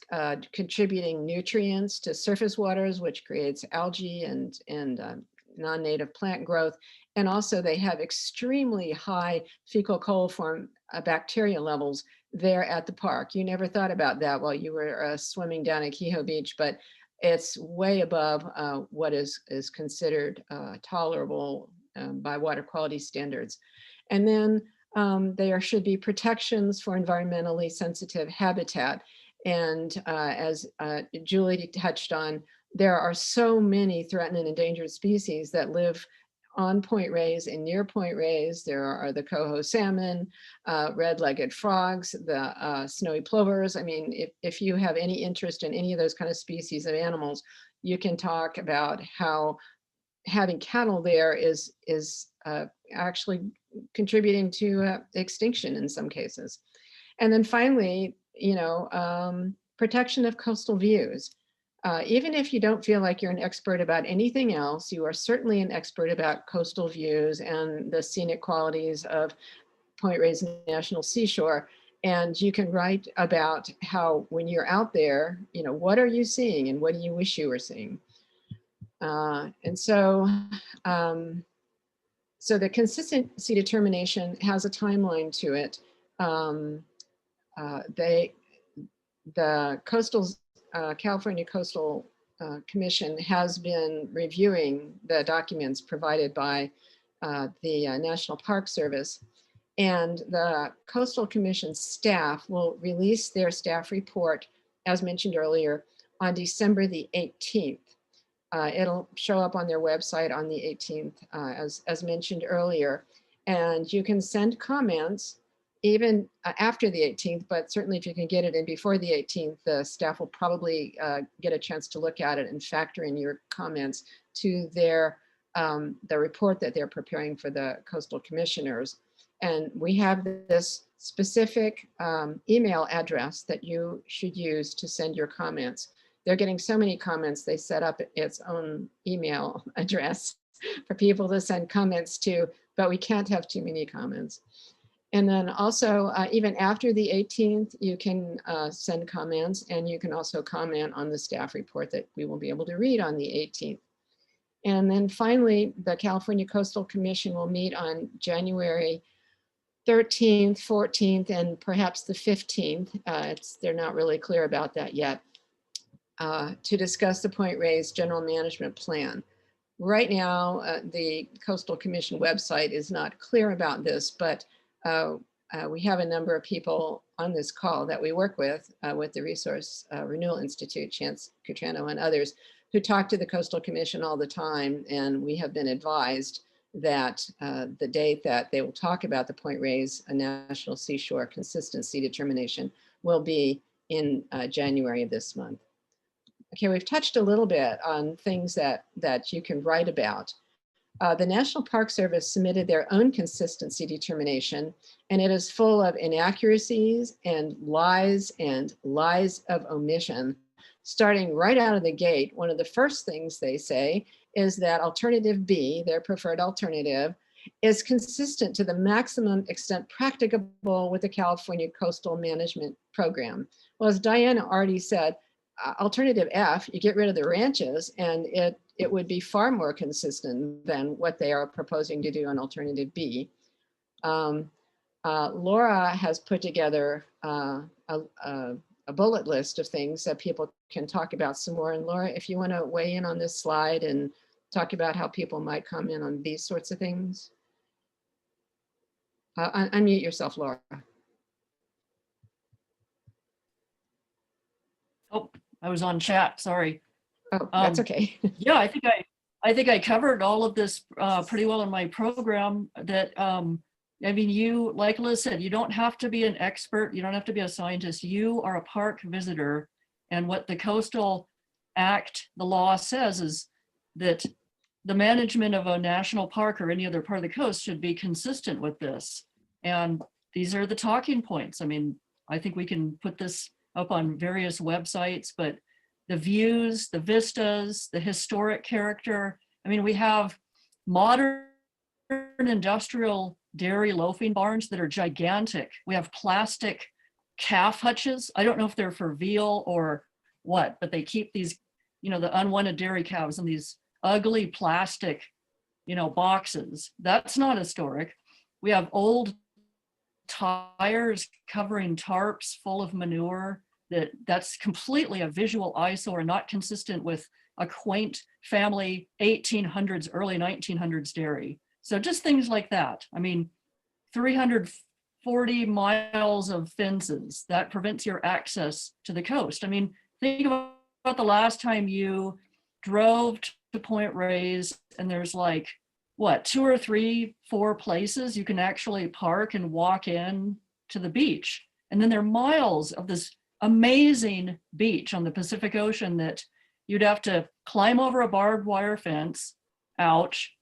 contributing nutrients to surface waters, which creates algae and non-native plant growth. And also they have extremely high fecal coliform bacteria levels there at the park. You never thought about that while you were swimming down at Kehoe Beach, but it's way above what is considered tolerable by water quality standards. And then there should be protections for environmentally sensitive habitat. And as Julie touched on, there are so many threatened and endangered species that live on Point Reyes and near Point Reyes. There are the coho salmon, red-legged frogs, the snowy plovers. I mean, if you have any interest in any of those kind of species of animals, you can talk about how having cattle there is actually contributing to extinction in some cases. And then finally, you know, protection of coastal views. Even if you don't feel like you're an expert about anything else, you are certainly an expert about coastal views and the scenic qualities of Point Reyes National Seashore. And you can write about how when you're out there, you know, what are you seeing and what do you wish you were seeing? And so the consistency determination has a timeline to it. The California Coastal Commission has been reviewing the documents provided by the National Park Service, and the Coastal Commission staff will release their staff report, as mentioned earlier, on December the 18th. It'll show up on their website on the 18th, as mentioned earlier, and you can send comments even after the 18th, but certainly if you can get it in before the 18th, the staff will probably get a chance to look at it and factor in your comments to their the report that they're preparing for the coastal commissioners. And we have this specific email address that you should use to send your comments. They're getting so many comments, they set up its own email address for people to send comments to, but we can't have too many comments. And then also, even after the 18th, you can send comments, and you can also comment on the staff report that we will be able to read on the 18th. And then finally, the California Coastal Commission will meet on January 13th, 14th, and perhaps the 15th. They're not really clear about that yet, to discuss the Point Reyes General Management Plan. Right now, the Coastal Commission website is not clear about this, but we have a number of people on this call that we work with the Resource Renewal Institute, Chance Cutrano and others, who talk to the Coastal Commission all the time. And we have been advised that the date that they will talk about the Point Reyes National Seashore Consistency Determination will be in January of this month. Okay, we've touched a little bit on things that you can write about. The National Park Service submitted their own consistency determination, and it is full of inaccuracies and lies of omission. Starting right out of the gate, one of the first things they say is that alternative B, their preferred alternative, is consistent to the maximum extent practicable with the California Coastal Management Program. Well, as Diana already said, alternative F, you get rid of the ranches, and it would be far more consistent than what they are proposing to do on alternative B. Laura has put together a bullet list of things that people can talk about some more. And Laura, if you want to weigh in on this slide and talk about how people might comment on these sorts of things. Unmute yourself, Laura. Oh, I was on chat, sorry. Oh, that's okay. Yeah, I think I covered all of this pretty well in my program. That I mean, you, like Liz said, you don't have to be an expert, you don't have to be a scientist. You are a park visitor, and what the Coastal Act, the law says, is that the management of a national park or any other part of the coast should be consistent with this. And these are the talking points. I mean, I think we can put this up on various websites, but the views, the vistas, the historic character. I mean, we have modern industrial dairy loafing barns that are gigantic. We have plastic calf hutches. I don't know if they're for veal or what, but they keep these, you know, the unwanted dairy cows in these ugly plastic, you know, boxes. That's not historic. We have old tires covering tarps full of manure. That's completely a visual eyesore, not consistent with a quaint family 1800s, early 1900s dairy. So just things like that. I mean, 340 miles of fences that prevents your access to the coast. I mean, think about the last time you drove to Point Reyes and there's like, what, 2 or 3, 4 places you can actually park and walk in to the beach. And then there are miles of this amazing beach on the Pacific Ocean that you'd have to climb over a barbed wire fence, ouch,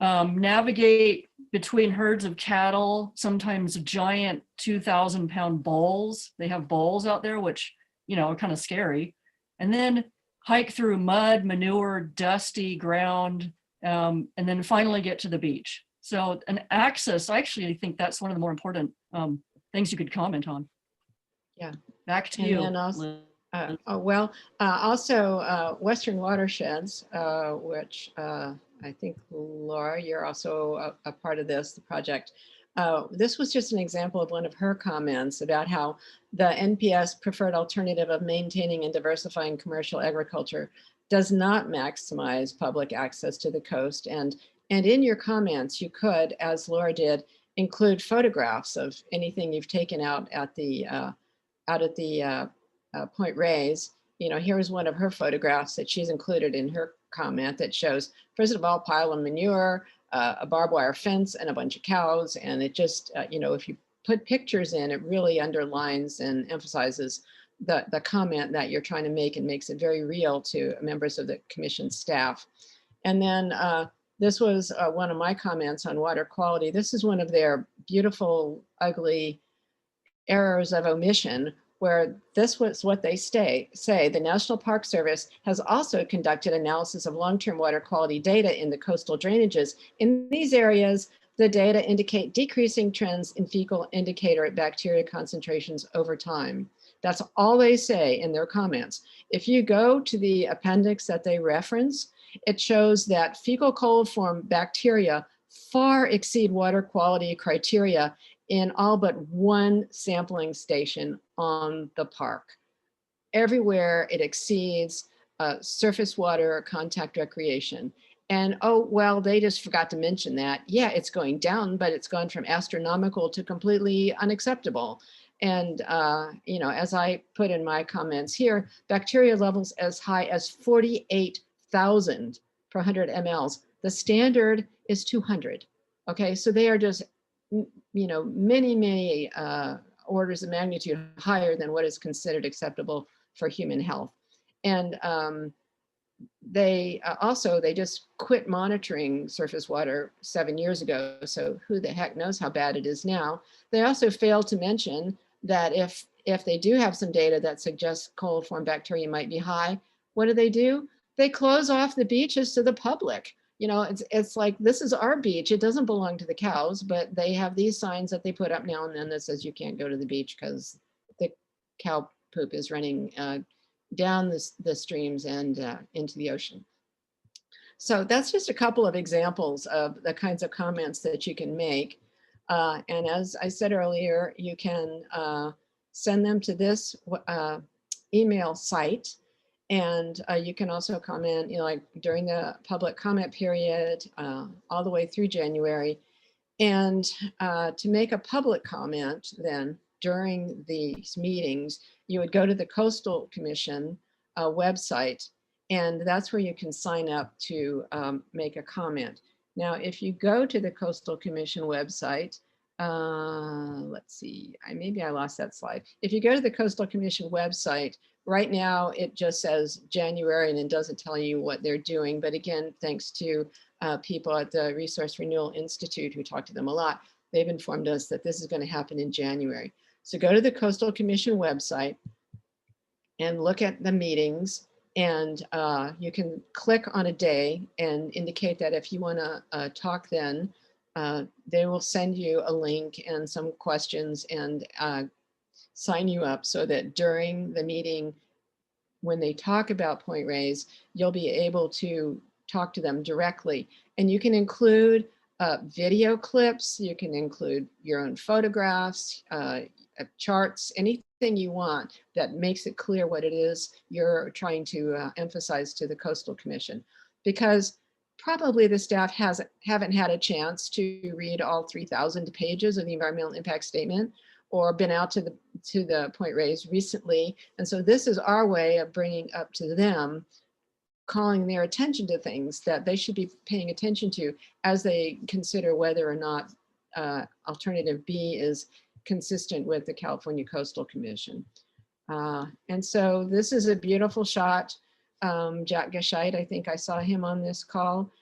navigate between herds of cattle, sometimes giant 2,000-pound bulls. They have bulls out there, which, you know, are kind of scary. And then hike through mud, manure, dusty ground, and then finally get to the beach. So an access, I actually think that's one of the more important things you could comment on. Yeah. Back to And you. then also, also Western Watersheds, which I think, Laura, you're also a part of this, the project. This was just an example of one of her comments about how the NPS preferred alternative of maintaining and diversifying commercial agriculture does not maximize public access to the coast. And in your comments, you could, as Laura did, include photographs of anything you've taken out at the Point Reyes. You know, here's one of her photographs that she's included in her comment that shows, first of all, pile of manure, a barbed wire fence, and a bunch of cows. And it just, you know, if you put pictures in, it really underlines and emphasizes the comment that you're trying to make and makes it very real to members of the commission staff. And then this was one of my comments on water quality. This is one of their beautiful, ugly errors of omission, where this was what they say, the National Park Service has also conducted analysis of long-term water quality data in the coastal drainages. In these areas, the data indicate decreasing trends in fecal indicator bacteria concentrations over time. That's all they say in their comments. If you go to the appendix that they reference, it shows that fecal coliform bacteria far exceed water quality criteria in all but one sampling station on the park. Everywhere it exceeds surface water contact recreation. And oh, well, they just forgot to mention that. Yeah, it's going down, but it's gone from astronomical to completely unacceptable. And, you know, as I put in my comments here, bacteria levels as high as 48,000 per 100 mLs. The standard is 200. Okay, so they are just, you know, many orders of magnitude higher than what is considered acceptable for human health. And they just quit monitoring surface water 7 years ago. So who the heck knows how bad it is now. They also failed to mention that if they do have some data that suggests coliform bacteria might be high, what do? They close off the beaches to the public. You know, it's like, this is our beach. It doesn't belong to the cows, but they have these signs that they put up now and then that says you can't go to the beach because the cow poop is running down the streams and into the ocean. So that's just a couple of examples of the kinds of comments that you can make. And as I said earlier, you can send them to this email site. And you can also comment, you know, like during the public comment period, all the way through January. And to make a public comment then during these meetings, you would go to the Coastal Commission website, and that's where you can sign up to make a comment. Now, if you go to the Coastal Commission website, let's see, maybe I lost that slide. If you go to the Coastal Commission website, right now it just says January and it doesn't tell you what they're doing. But again, thanks to people at the Resource Renewal Institute who talk to them a lot, they've informed us that this is going to happen in January. So go to the Coastal Commission website and look at the meetings, and you can click on a day and indicate that if you want to talk then, they will send you a link and some questions and sign you up so that during the meeting, when they talk about Point Reyes, you'll be able to talk to them directly. And you can include video clips, you can include your own photographs, charts, anything you want that makes it clear what it is you're trying to emphasize to the Coastal Commission. Because probably the staff haven't had a chance to read all 3,000 pages of the environmental impact statement or been out to the Point Reyes recently. And so this is our way of bringing up to them, calling their attention to things that they should be paying attention to as they consider whether or not alternative B is consistent with the California Coastal Commission. And so this is a beautiful shot. Jack Gescheit, I think I saw him on this call.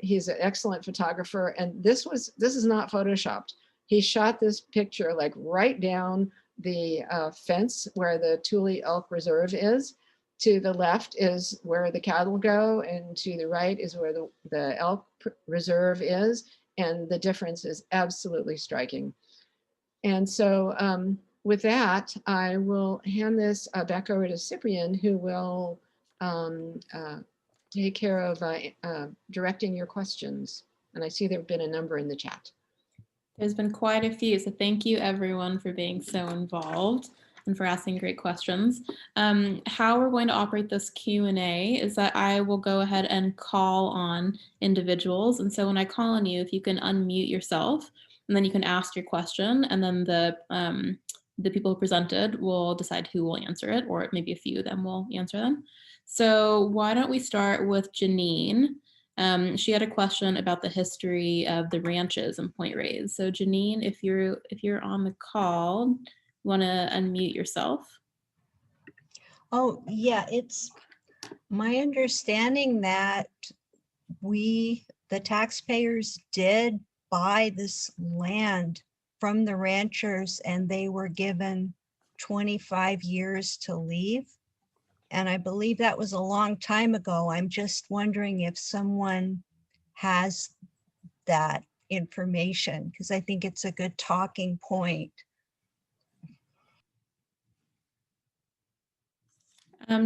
He's an excellent photographer, and this is not photoshopped. He shot this picture like right down the fence where the Tule Elk Reserve is. To the left is where the cattle go, and to the right is where the elk reserve is. And the difference is absolutely striking. And so with that, I will hand this back over to Cyprian, who will take care of directing your questions. And I see there have been a number in the chat. There's been quite a few, so thank you everyone for being so involved and for asking great questions. How we're going to operate this Q&A is that I will go ahead and call on individuals. And so when I call on you, if you can unmute yourself, and then you can ask your question, and then the people who presented will decide who will answer it, or maybe a few of them will answer them. So why don't we start with Janine? She had a question about the history of the ranches in Point Reyes. So Janine, if you're on the call, want to unmute yourself? Oh, yeah, it's my understanding that the taxpayers did buy this land from the ranchers, and they were given 25 years to leave. And I believe that was a long time ago. I'm just wondering if someone has that information, because I think it's a good talking point.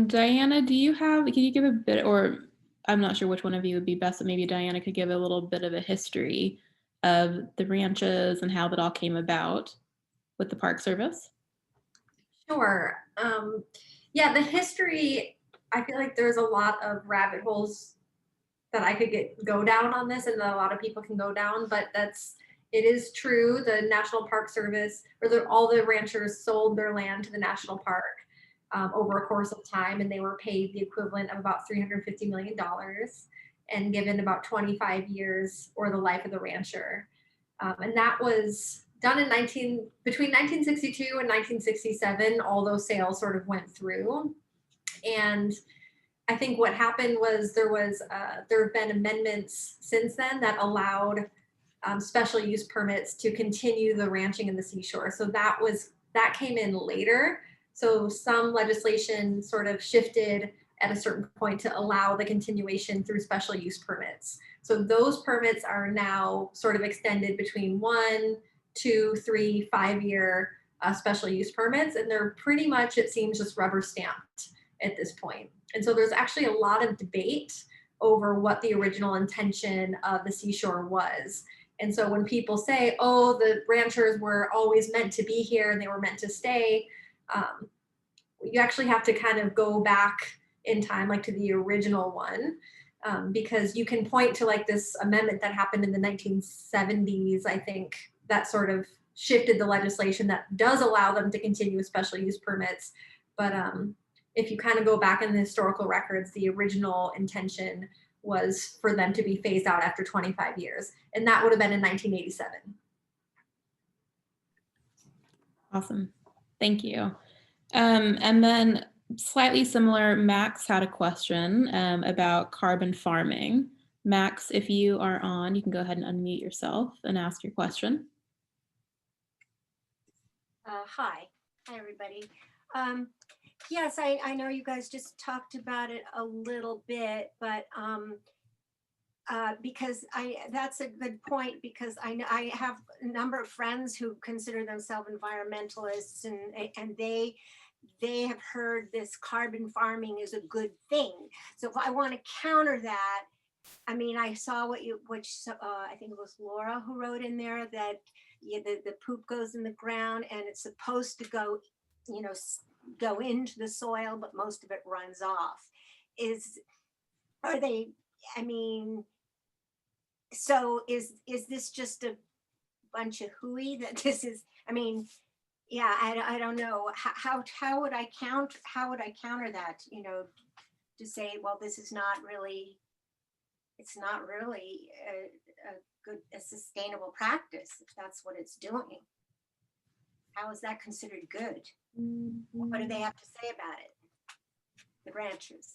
Diana, can you give a bit, or I'm not sure which one of you would be best, but maybe Diana could give a little bit of a history of the ranches and how that all came about with the Park Service. Sure. Yeah, the history, I feel like there's a lot of rabbit holes that I could go down on this, and that a lot of people can go down, but it is true. The National Park Service, all the ranchers sold their land to the national park over a course of time, and they were paid the equivalent of about $350 million and given about 25 years or the life of the rancher. And that was done between 1962 and 1967. All those sales sort of went through, and I think what happened was there have been amendments since then that allowed special use permits to continue the ranching in the seashore. So that came in later. So some legislation sort of shifted at a certain point to allow the continuation through special use permits. So those permits are now sort of extended between 1, 2, 3, 5-year special use permits, and they're pretty much, it seems, just rubber stamped at this point. And so there's actually a lot of debate over what the original intention of the seashore was. And so when people say, oh, the ranchers were always meant to be here and they were meant to stay, you actually have to kind of go back in time, like to the original one, because you can point to like this amendment that happened in the 1970s, I think, that sort of shifted the legislation that does allow them to continue with special use permits. But if you kind of go back in the historical records, the original intention was for them to be phased out after 25 years. And that would have been in 1987. Awesome. Thank you. And then slightly similar, Max had a question about carbon farming. Max, if you are on, you can go ahead and unmute yourself and ask your question. Hi, everybody. Yes, I know you guys just talked about it a little bit, but because that's a good point, because I have a number of friends who consider themselves environmentalists, and they have heard this carbon farming is a good thing. So if I want to counter that, I mean, I saw I think it was Laura who wrote in there that the poop goes in the ground and it's supposed to go, go into the soil, but most of it runs off. So is this just a bunch of hooey that this is, yeah, I don't know. How would I counter that, to say, well, this is not really, it's not really a sustainable practice if that's what it's doing. How is that considered good? What do they have to say about it, the ranchers?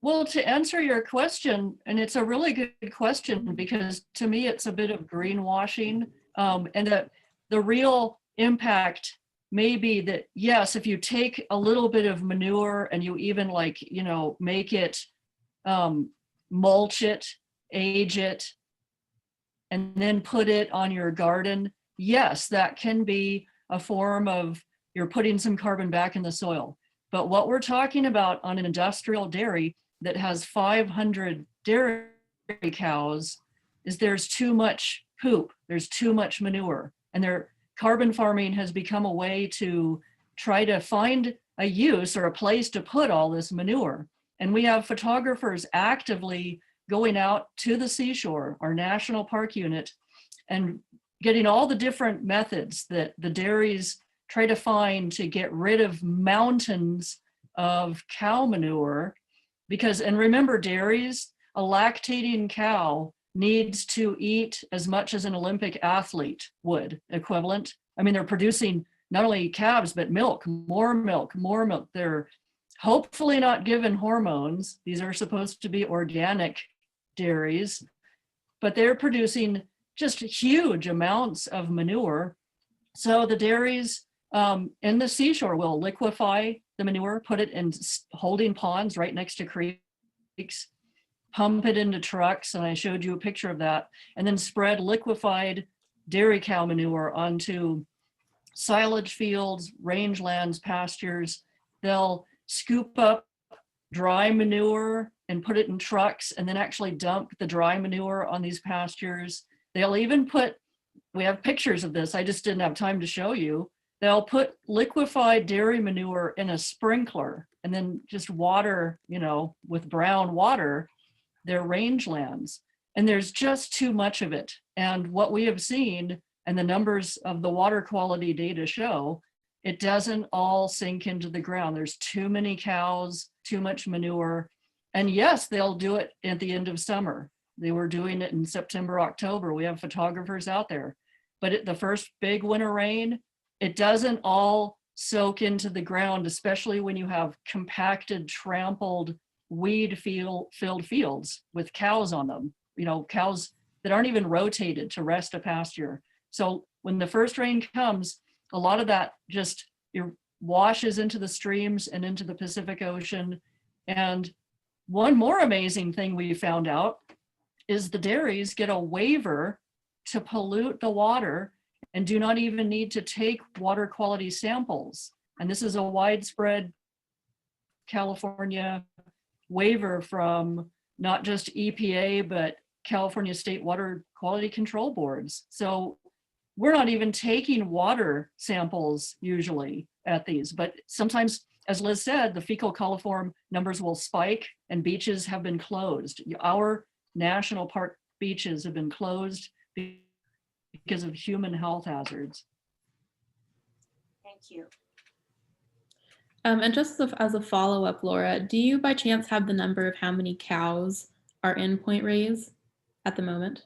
Well, to answer your question, and it's a really good question, because to me it's a bit of greenwashing, and that the real impact may be that, yes, if you take a little bit of manure and you even make it, mulch it, age it, and then put it on your garden, yes, that can be a form of, you're putting some carbon back in the soil. But what we're talking about on an industrial dairy that has 500 dairy cows is there's too much poop, there's too much manure, and carbon farming has become a way to try to find a use or a place to put all this manure. And we have photographers actively going out to the seashore, our national park unit, and getting all the different methods that the dairies try to find to get rid of mountains of cow manure. And remember, dairies, a lactating cow needs to eat as much as an Olympic athlete would, equivalent. They're producing not only calves, but milk, more milk, more milk. They're hopefully not given hormones. These are supposed to be organic dairies, but they're producing just huge amounts of manure. So the dairies in the seashore will liquefy the manure, put it in holding ponds right next to creeks, pump it into trucks, and I showed you a picture of that, and then spread liquefied dairy cow manure onto silage fields, rangelands, pastures. They'll scoop up dry manure and put it in trucks and then actually dump the dry manure on these pastures. They'll even put, we have pictures of this, I just didn't have time to show you. They'll put liquefied dairy manure in a sprinkler and then just water, you know, with brown water, their rangelands. And there's just too much of it. And what we have seen, and the numbers of the water quality data show, it doesn't all sink into the ground. There's too many cows, too much manure. And yes, they'll do it at the end of summer. They were doing it in September, October. We have photographers out there. But at the first big winter rain, it doesn't all soak into the ground, especially when you have compacted, trampled, weed-filled fields with cows on them. You know, cows that aren't even rotated to rest a pasture. So when the first rain comes, a lot of that just washes into the streams and into the Pacific Ocean. And one more amazing thing we found out is the dairies get a waiver to pollute the water and do not even need to take water quality samples. And this is a widespread California waiver from not just EPA, but California State Water Quality Control Boards. So we're not even taking water samples usually at these, but sometimes, as Liz said, the fecal coliform numbers will spike and beaches have been closed. Our national park beaches have been closed because of human health hazards. Thank you. And just as a follow-up, Laura, do you by chance have the number of how many cows are in Point Reyes at the moment?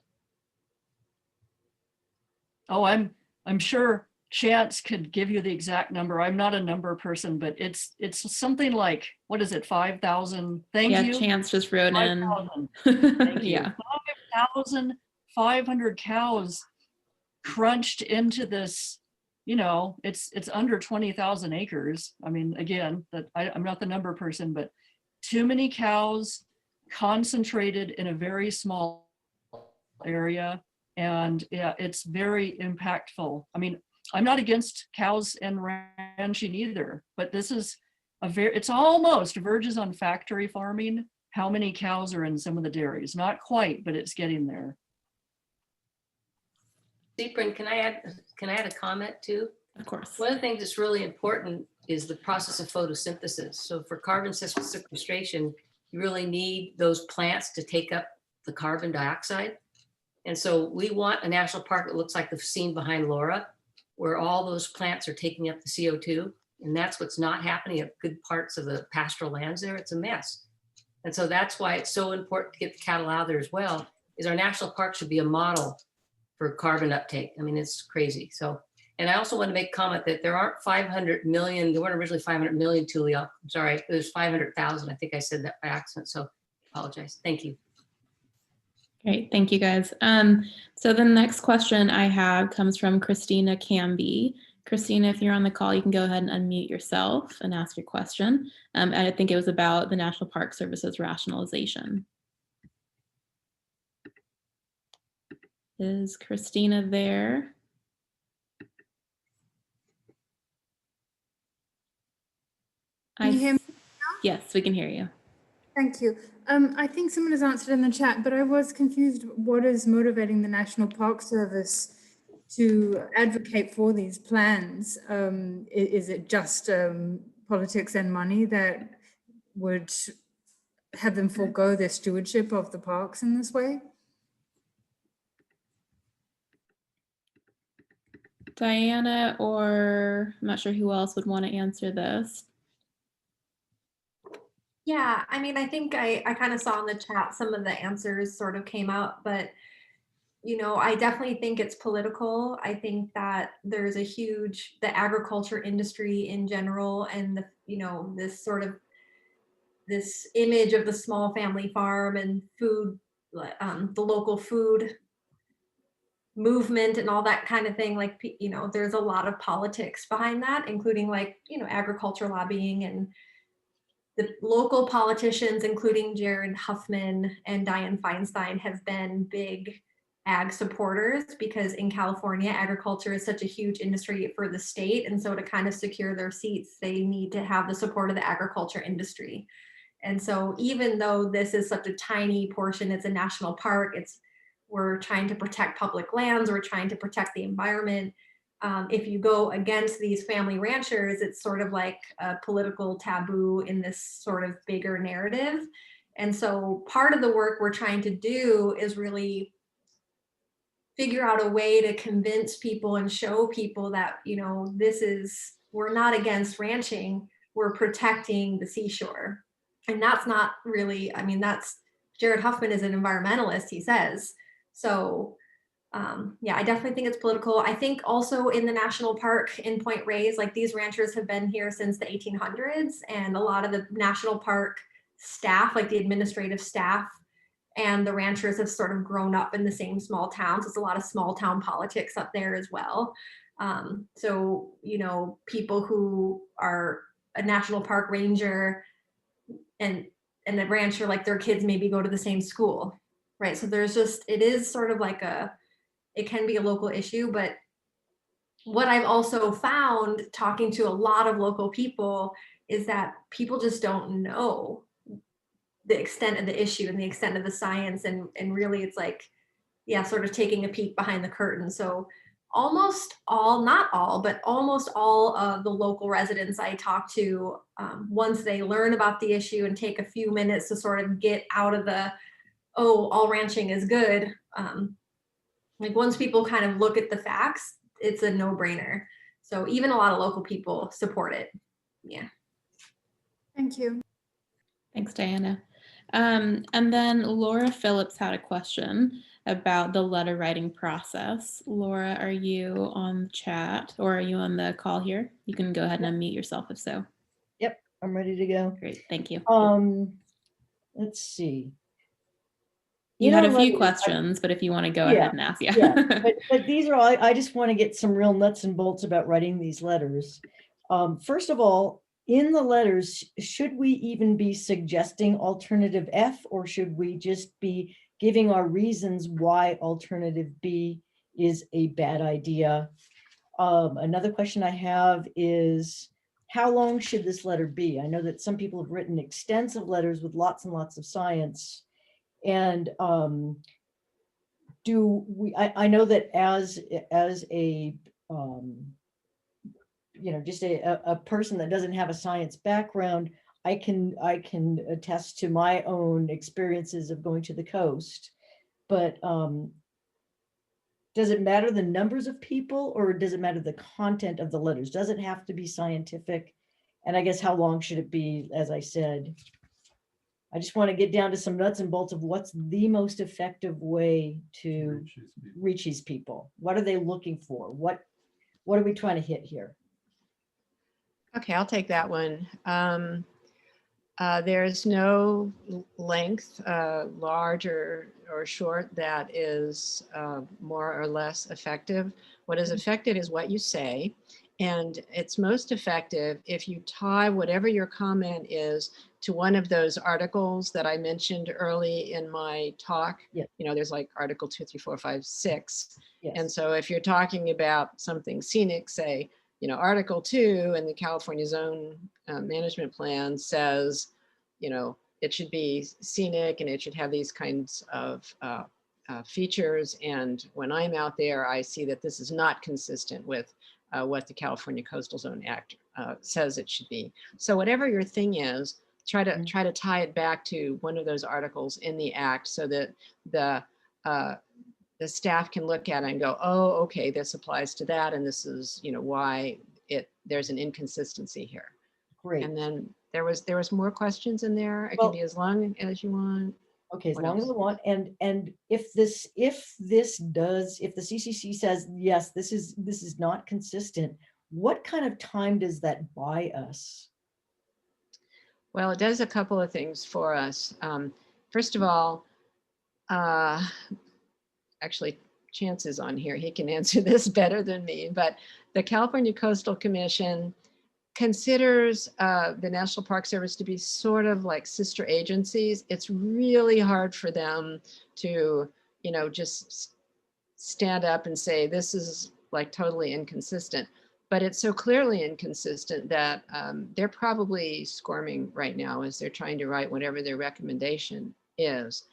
Oh, I'm sure Chance could give you the exact number. I'm not a number person, but it's something like, what is it, 5,000? Thank Yeah, you. Chance just wrote 5,000. in. Thank you. Yeah. 5,500 cows crunched into this, you know, it's under 20,000 acres. I mean, again, that I'm not the number person, but too many cows concentrated in a very small area. And yeah, it's very impactful. I mean, I'm not against cows and ranching either, but this is it's almost verges on factory farming, how many cows are in some of the dairies. Not quite, but it's getting there. Deeprin, can I add a comment too? Of course. One of the things that's really important is the process of photosynthesis. So for carbon sequestration, you really need those plants to take up the carbon dioxide. And so we want a national park that looks like the scene behind Laura, where all those plants are taking up the CO2. And that's what's not happening at good parts of the pastoral lands there. It's a mess. And so that's why it's so important to get the cattle out there as well, is our national park should be a model for carbon uptake. I mean, it's crazy. So, and I also want to make a comment that there aren't 500 million, there weren't originally 500 million Tule. I'm sorry, there's 500,000. I think I said that by accident. So apologize. Thank you. Great, thank you guys. So the next question I have comes from Christina Camby. Christina, if you're on the call, you can go ahead and unmute yourself and ask your question. And I think it was about the National Park Service's rationalization. Is Christina there? Can you hear me? Yes, we can hear you. Thank you. I think someone has answered in the chat, but I was confused. What is motivating the National Park Service to advocate for these plans? Is it just politics and money that would have them forego their stewardship of the parks in this way? Diana, or I'm not sure who else would want to answer this. Yeah, I mean, I think I kind of saw in the chat some of the answers sort of came out, but you know, I definitely think it's political. I think that there's a huge, the agriculture industry in general, and the, you know, this sort of this image of the small family farm and food, the local food movement and all that kind of thing. Like, you know, there's a lot of politics behind that, including like, you know, agriculture lobbying, and the local politicians, including Jared Huffman and Dianne Feinstein, have been big ag supporters, because in California, agriculture is such a huge industry for the state. And so to kind of secure their seats, they need to have the support of the agriculture industry. And so even though this is such a tiny portion, it's a national park, we're trying to protect public lands, we're trying to protect the environment. If you go against these family ranchers, it's sort of like a political taboo in this sort of bigger narrative. And so part of the work we're trying to do is really figure out a way to convince people and show people that, we're not against ranching, we're protecting the seashore. And that's not really, Jared Huffman is an environmentalist, he says. So yeah, I definitely think it's political. I think also in the national park in Point Reyes, like these ranchers have been here since the 1800s, and a lot of the national park staff, like the administrative staff and the ranchers, have sort of grown up in the same small towns. There's a lot of small town politics up there as well. So, people who are a national park ranger and a rancher, like their kids maybe go to the same school, right? So it is sort of like it can be a local issue, but what I've also found talking to a lot of local people is that people just don't know the extent of the issue and the extent of the science. And really it's like, yeah, sort of taking a peek behind the curtain. So almost all, not all, but almost all of the local residents I talk to, once they learn about the issue and take a few minutes to sort of get out of all ranching is good. Like once people kind of look at the facts, it's a no-brainer. So even a lot of local people support it. Yeah. Thank you. Thanks, Diana. And then Laura Phillips had a question about the letter writing process. Laura, are you on the chat or are you on the call here? You can go ahead and unmute yourself if so. Yep, I'm ready to go. Great, thank you. Let's see. You had a few letters, questions, but if you want to go Yeah, ahead and ask, yeah, but these are all, I just want to get some real nuts and bolts about writing these letters. First of all, in the letters, should we even be suggesting alternative F, or should we just be giving our reasons why alternative B is a bad idea? Another question I have is, how long should this letter be? I know that some people have written extensive letters with lots and lots of science. And I know that as a just a person that doesn't have a science background, I can attest to my own experiences of going to the coast. But does it matter the numbers of people, or does it matter the content of the letters? Does it have to be scientific? And I guess how long should it be? As I said, I just want to get down to some nuts and bolts of what's the most effective way to reach these people. What are they looking for? What are we trying to hit here? Okay, I'll take that one. There's no length, large or short, that is more or less effective. What is effective is what you say. And it's most effective if you tie whatever your comment is to one of those articles that I mentioned early in my talk. Yep. There's like article 2, 3, 4, 5, 6. Yes. And so if you're talking about something scenic, say, article 2 in the California Zone Management Plan says, it should be scenic and it should have these kinds of features. And when I'm out there, I see that this is not consistent with what the California Coastal Zone Act says it should be. So whatever your thing is, try to tie it back to one of those articles in the act, so that the staff can look at it and go, oh, okay, this applies to that, and this is why there's an inconsistency here. Great. And then there was more questions in there. It Well, can be as long as you want. Okay, as What long as else? I want, and if the CCC says, yes, this is not consistent, what kind of time does that buy us? Well, it does a couple of things for us. First of all, actually, Chance is on here. He can answer this better than me, but the California Coastal Commission considers the National Park Service to be sort of like sister agencies. It's really hard for them to, just stand up and say, this is like totally inconsistent. but it's so clearly inconsistent that they're probably squirming right now as they're trying to write whatever their recommendation is.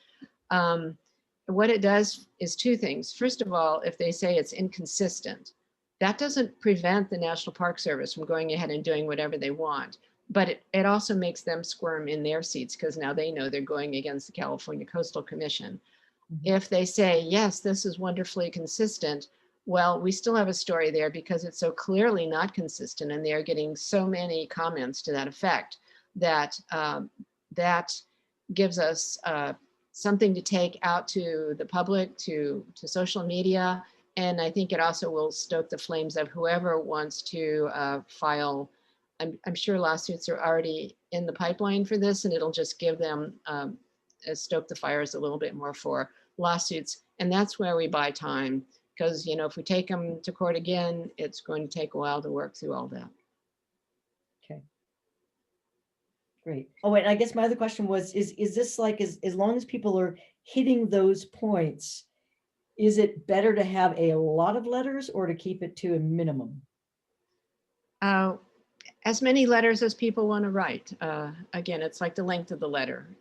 What it does is two things. First of all, if they say it's inconsistent, that doesn't prevent the National Park Service from going ahead and doing whatever they want. But it also makes them squirm in their seats because now they know they're going against the California Coastal Commission. If they say, yes, this is wonderfully consistent, well, we still have a story there because it's so clearly not consistent and they're getting so many comments to that effect that that gives us something to take out to the public, to social media. And I think it also will stoke the flames of whoever wants to file. I'm sure lawsuits are already in the pipeline for this, and it'll just give them stoke the fires a little bit more for lawsuits. And that's where we buy time, because if we take them to court again, it's going to take a while to work through all that. Okay. Great. Oh, wait, I guess my other question was, is this like, as long as people are hitting those points, is it better to have a lot of letters or to keep it to a minimum? As many letters as people want to write. Again, it's like the length of the letter.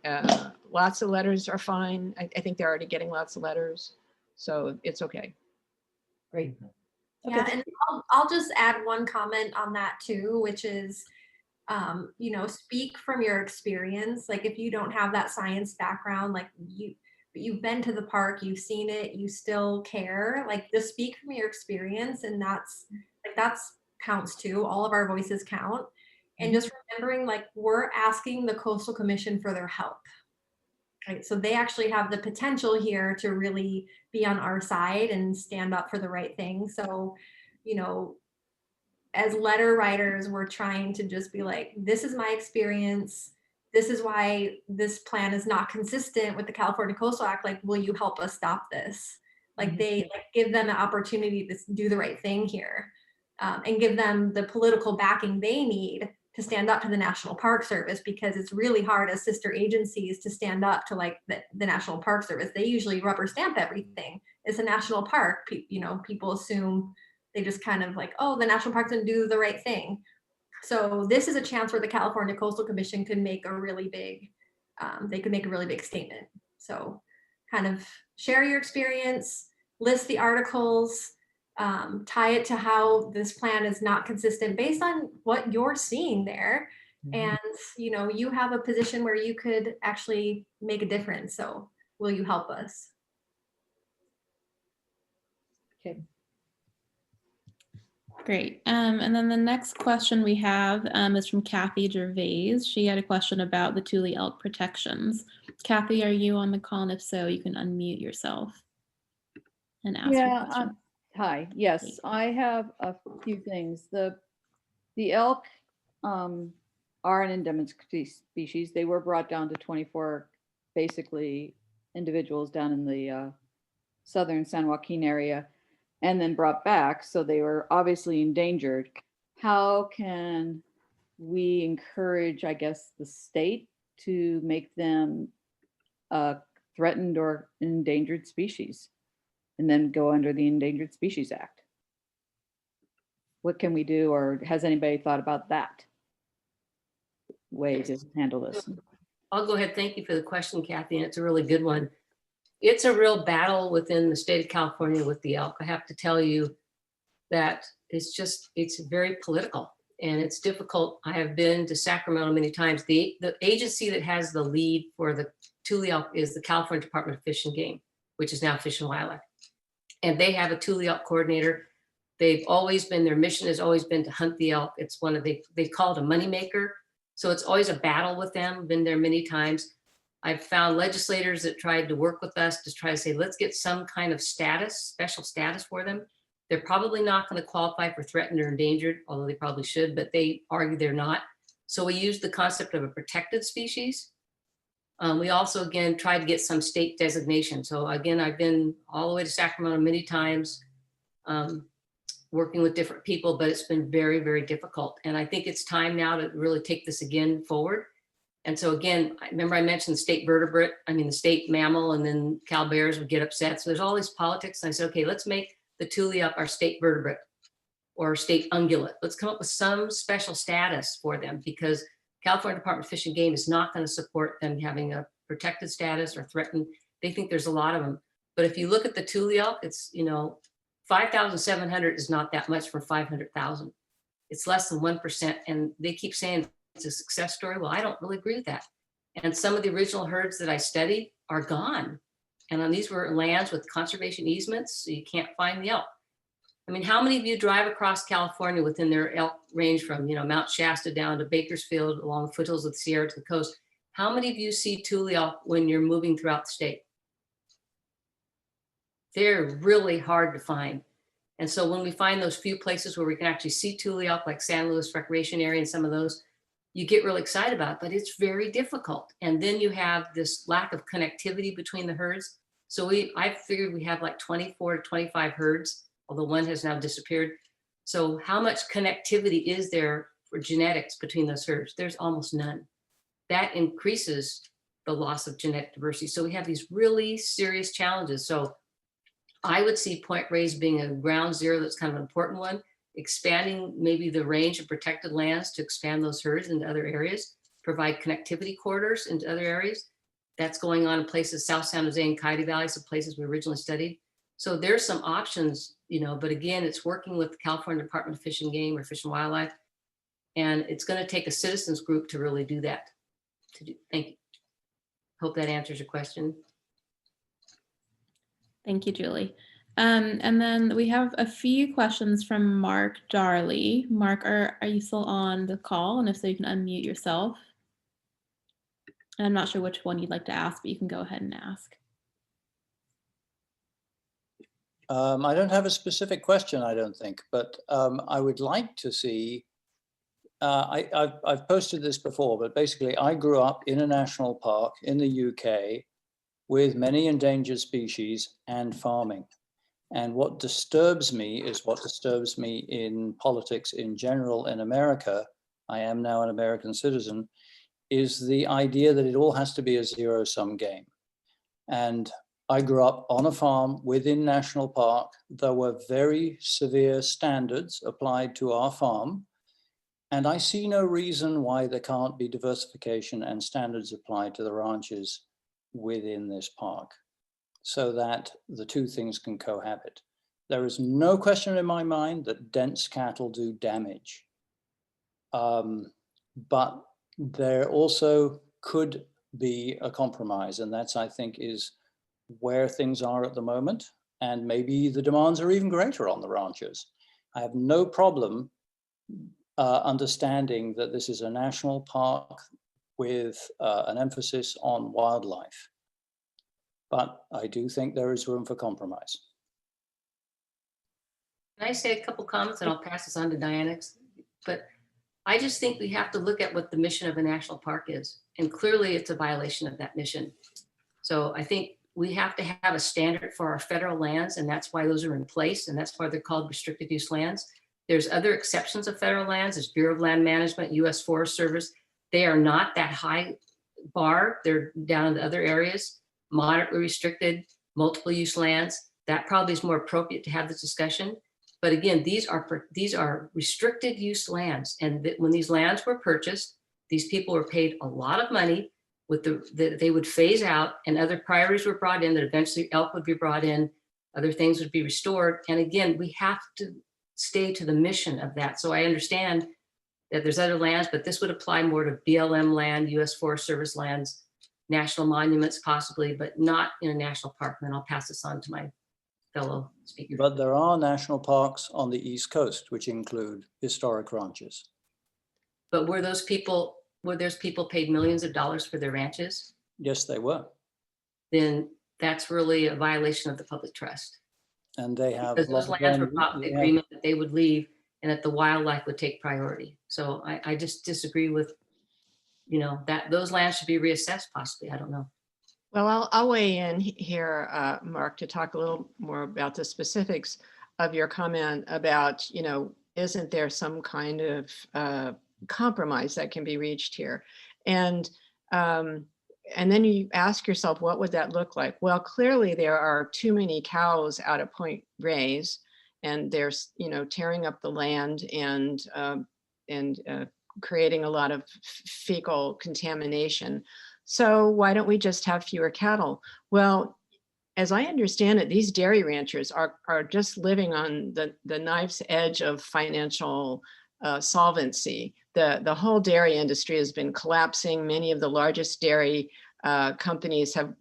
Lots of letters are fine. I think they're already getting lots of letters, so it's okay. Great. Okay. Yeah, and I'll just add one comment on that too, which is, speak from your experience. Like if you don't have that science background, like you've been to the park, you've seen it, you still care, like just speak from your experience, and that's counts too. All of our voices count. And just remembering, like, we're asking the Coastal Commission for their help. Right? So they actually have the potential here to really be on our side and stand up for the right thing. So, as letter writers, we're trying to just be like, this is my experience. This is why this plan is not consistent with the California Coastal Act. Like, will you help us stop this? Like they give them an opportunity to do the right thing here. And give them the political backing they need to stand up to the National Park Service, because it's really hard as sister agencies to stand up to like the National Park Service. They usually rubber stamp everything. It's a national park. People assume they just kind of like, oh, the national park's gonna do the right thing. So this is a chance where the California Coastal Commission could make a really big, statement. So kind of share your experience, list the articles, tie it to how this plan is not consistent based on what you're seeing there. And you have a position where you could actually make a difference. So will you help us? Okay. Great. And then the next question we have is from Kathy Gervais. She had a question about the Tule elk protections. Kathy, are you on the call? And if so, you can unmute yourself and ask your question. Hi, yes, I have a few things. The elk are an endemic species. They were brought down to 24, basically, individuals down in the southern San Joaquin area, and then brought back. So they were obviously endangered. How can we encourage, I guess, the state to make them a threatened or endangered species, and then go under the Endangered Species Act? What can we do, or has anybody thought about that way to handle this? I'll go ahead. Thank you for the question, Kathy, and it's a really good one. It's a real battle within the state of California with the elk. I have to tell you that it's very political and it's difficult. I have been to Sacramento many times. The agency that has the lead for the Tule elk is the California Department of Fish and Game, which is now Fish and Wildlife. And they have a Tule elk coordinator. Their mission has always been to hunt the elk. It's they call it a moneymaker. So it's always a battle with them. Been there many times. I've found legislators that tried to work with us to try to say, let's get some kind of special status for them. They're probably not going to qualify for threatened or endangered, although they probably should, but they argue they're not. So we use the concept of a protected species. We also, again, try to get some state designation. So again, I've been all the way to Sacramento many times, working with different people, but it's been very, very difficult. And I think it's time now to really take this again forward. And so again, I remember I mentioned the state the state mammal, and then Cal Bears would get upset. So there's all these politics. And I said, okay, let's make the Tule elk our state vertebrate. or state ungulate. Let's come up with some special status for them, because California Department of Fish and Game is not going to support them having a protected status or threatened. They think there's a lot of them. But if you look at the Tule elk, it's, 5,700 is not that much for 500,000. It's less than 1%. And they keep saying it's a success story. Well, I don't really agree with that. And some of the original herds that I studied are gone. And on these were lands with conservation easements, so you can't find the elk. I mean, how many of you drive across California within their elk range from, Mount Shasta down to Bakersfield, along the foothills of the Sierra to the coast? How many of you see Tule elk when you're moving throughout the state? They're really hard to find. And so when we find those few places where we can actually see Tule elk, like San Luis Recreation Area and some of those, you get really excited about it, but it's very difficult. And then you have this lack of connectivity between the herds. So I figured we have like 24 to 25 herds, although one has now disappeared. So how much connectivity is there for genetics between those herds? There's almost none. That increases the loss of genetic diversity. So we have these really serious challenges. So I would see Point Reyes being a ground zero that's kind of an important one, expanding maybe the range of protected lands to expand those herds into other areas, provide connectivity corridors into other areas. That's going on in places, South San Jose and Coyote Valley, some places we originally studied. So there's some options, but again, it's working with the California Department of Fish and Game or Fish and Wildlife. And it's going to take a citizens group to really do that. Thank you. Hope that answers your question. Thank you, Julie. And then we have a few questions from Mark Darley. Mark, are you still on the call? And if so, you can unmute yourself. And I'm not sure which one you'd like to ask, but you can go ahead and ask. I don't have a specific question, I don't think, but I would like to see, I've posted this before, but basically I grew up in a national park in the UK with many endangered species and farming. And what disturbs me is what disturbs me in politics in general in America. I am now an American citizen, is the idea that it all has to be a zero-sum game. And I grew up on a farm within National Park. There were very severe standards applied to our farm. And I see no reason why there can't be diversification and standards applied to the ranches within this park, so that the two things can cohabit. There is no question in my mind that dense cattle do damage. But there also could be a compromise, and that's, I think, is where things are at the moment. And maybe the demands are even greater on the ranchers. I have no problem understanding that this is a national park with an emphasis on wildlife. But I do think there is room for compromise. Can I say a couple comments and I'll pass this on to Diana? But I just think we have to look at what the mission of a national park is. And clearly it's a violation of that mission. So I think we have to have a standard for our federal lands, and that's why those are in place. And that's why they're called restricted use lands. There's other exceptions of federal lands. There's Bureau of Land Management, US Forest Service. They are not that high bar. They're down in other areas, moderately restricted, multiple use lands. That probably is more appropriate to have this discussion. But again, these are restricted use lands. And when these lands were purchased, these people were paid a lot of money with that they would phase out, and other priorities were brought in, that eventually elk would be brought in, other things would be restored. And again, we have to stay to the mission of that. So I understand that there's other lands, but this would apply more to BLM land, US Forest Service lands, national monuments possibly, but not in a national park. And then I'll pass this on to my fellow speaker. But there are national parks on the East Coast, which include historic ranches. But were those people paid millions of dollars for their ranches? Yes, they were. Then that's really a violation of the public trust. And they have. Because those lands were bought with the agreement that they would leave and that the wildlife would take priority. So I just disagree with, that those lands should be reassessed possibly. I don't know. Well, I'll weigh in here, Mark, to talk a little more about the specifics of your comment about, isn't there some kind of compromise that can be reached here? And then you ask yourself, what would that look like? Well, clearly there are too many cows out at Point Reyes, there's, tearing up the land and creating a lot of fecal contamination. So why don't we just have fewer cattle? Well, as I understand it, these dairy ranchers are just living on the knife's edge of financial solvency. The whole dairy industry has been collapsing. Many of the largest dairy companies have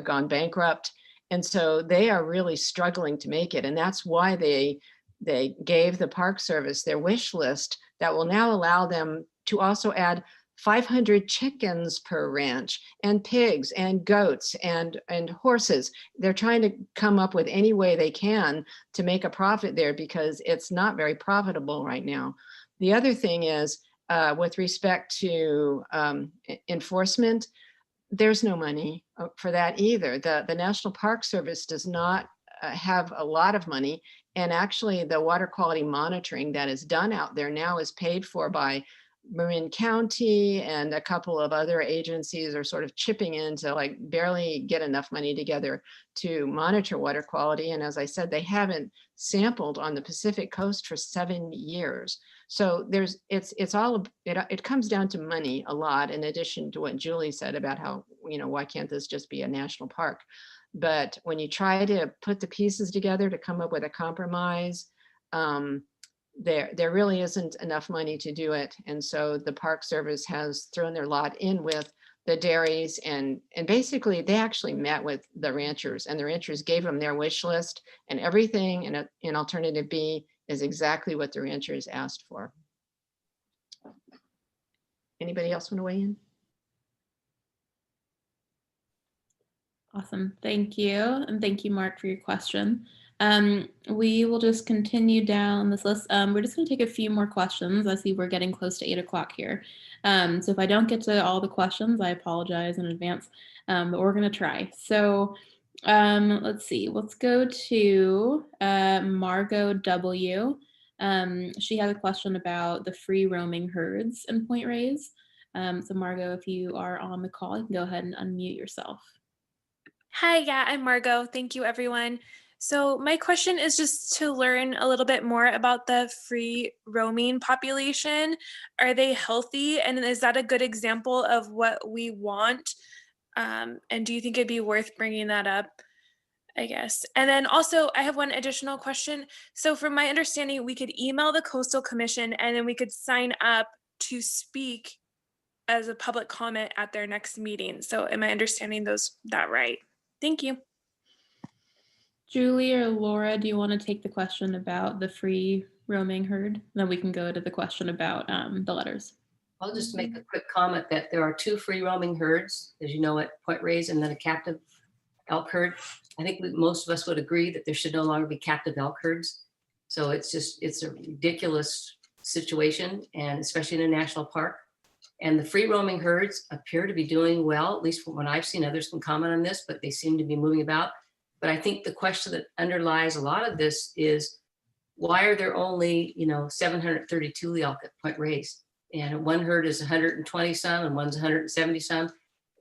gone bankrupt. And so they are really struggling to make it. And that's why they gave the Park Service their wish list that will now allow them to also add 500 chickens per ranch, and pigs and goats and horses. They're trying to come up with any way they can to make a profit there, because it's not very profitable right now. The other thing is, with respect to enforcement, there's no money for that either. The National Park Service does not have a lot of money. And actually the water quality monitoring that is done out there now is paid for by Marin County, and a couple of other agencies are sort of chipping in to like barely get enough money together to monitor water quality. And as I said, they haven't sampled on the Pacific Coast for 7 years. So it comes down to money a lot, in addition to what Julie said about how, why can't this just be a national park? But when you try to put the pieces together to come up with a compromise, there really isn't enough money to do it. And so the Park Service has thrown their lot in with the dairies, and basically they actually met with the ranchers, and the ranchers gave them their wish list, and everything in Alternative B is exactly what the ranchers asked for. Anybody else want to weigh in? Awesome. Thank you. And thank you, Mark, for your question. We will just continue down this list. We're just going to take a few more questions. I see we're getting close to 8 o'clock here. So if I don't get to all the questions, I apologize in advance, but we're going to try. So let's see. Let's go to Margot W. She had a question about the free roaming herds in Point Reyes. So Margot, if you are on the call, you can go ahead and unmute yourself. Hi, yeah, I'm Margot. Thank you, everyone. So my question is just to learn a little bit more about the free roaming population. Are they healthy? And is that a good example of what we want? And do you think it'd be worth bringing that up, I guess? And then also I have one additional question. So from my understanding, we could email the Coastal Commission and then we could sign up to speak as a public comment at their next meeting. So am I understanding that right? Thank you. Julie or Laura, do you want to take the question about the free roaming herd? Then we can go to the question about the letters. I'll just make a quick comment that there are 2 free roaming herds, as you know, at Point Reyes, and then a captive elk herd. I think most of us would agree that there should no longer be captive elk herds. So it's a ridiculous situation, and especially in a national park. And the free roaming herds appear to be doing well, at least from what I've seen. Others can comment on this, but they seem to be moving about. But I think the question that underlies a lot of this is, why are there only 730 Tule elk at Point Reyes? And one herd is 120 some and one's 170 some.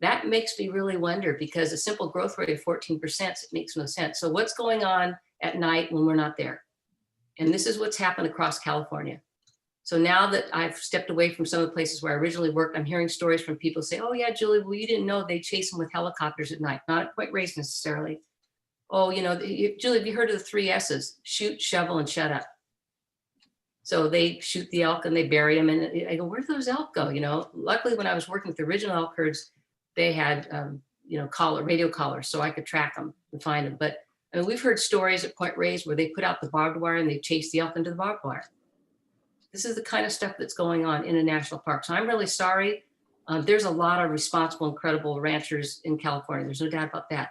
That makes me really wonder, because a simple growth rate of 14%, it makes no sense. So what's going on at night when we're not there? And this is what's happened across California. So now that I've stepped away from some of the places where I originally worked, I'm hearing stories from people say, oh yeah, Julie, well, you didn't know they chase them with helicopters at night, not at Point Reyes necessarily. Oh, Julie, have you heard of the 3 S's? Shoot, shovel, and shut up. So they shoot the elk and they bury them. And I go, where'd those elk go? Luckily when I was working with the original elk herds, they had, radio collars, so I could track them and find them. But we've heard stories at Point Reyes where they put out the barbed wire and they chase the elk into the barbed wire. This is the kind of stuff that's going on in a national park. So I'm really sorry. There's a lot of responsible, incredible ranchers in California. There's no doubt about that.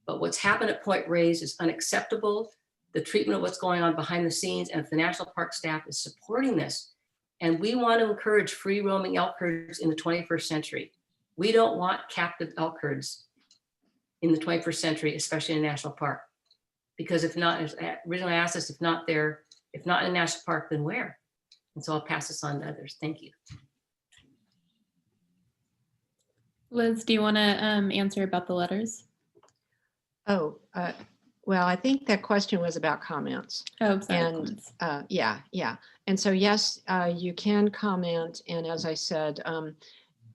But what's happened at Point Reyes is unacceptable. The treatment of what's going on behind the scenes, and if the national park staff is supporting this, and we want to encourage free roaming elk herds in the 21st century. We don't want captive elk herds in the 21st century, especially in a national park. Because if not, as originally asked us, if not in a national park, then where? And so I'll pass this on to others. Thank you. Liz, do you want to answer about the letters? Oh, Well, I think that question was about comments. Oh, sorry. And comments. yeah. And so, yes, you can comment. And as I said,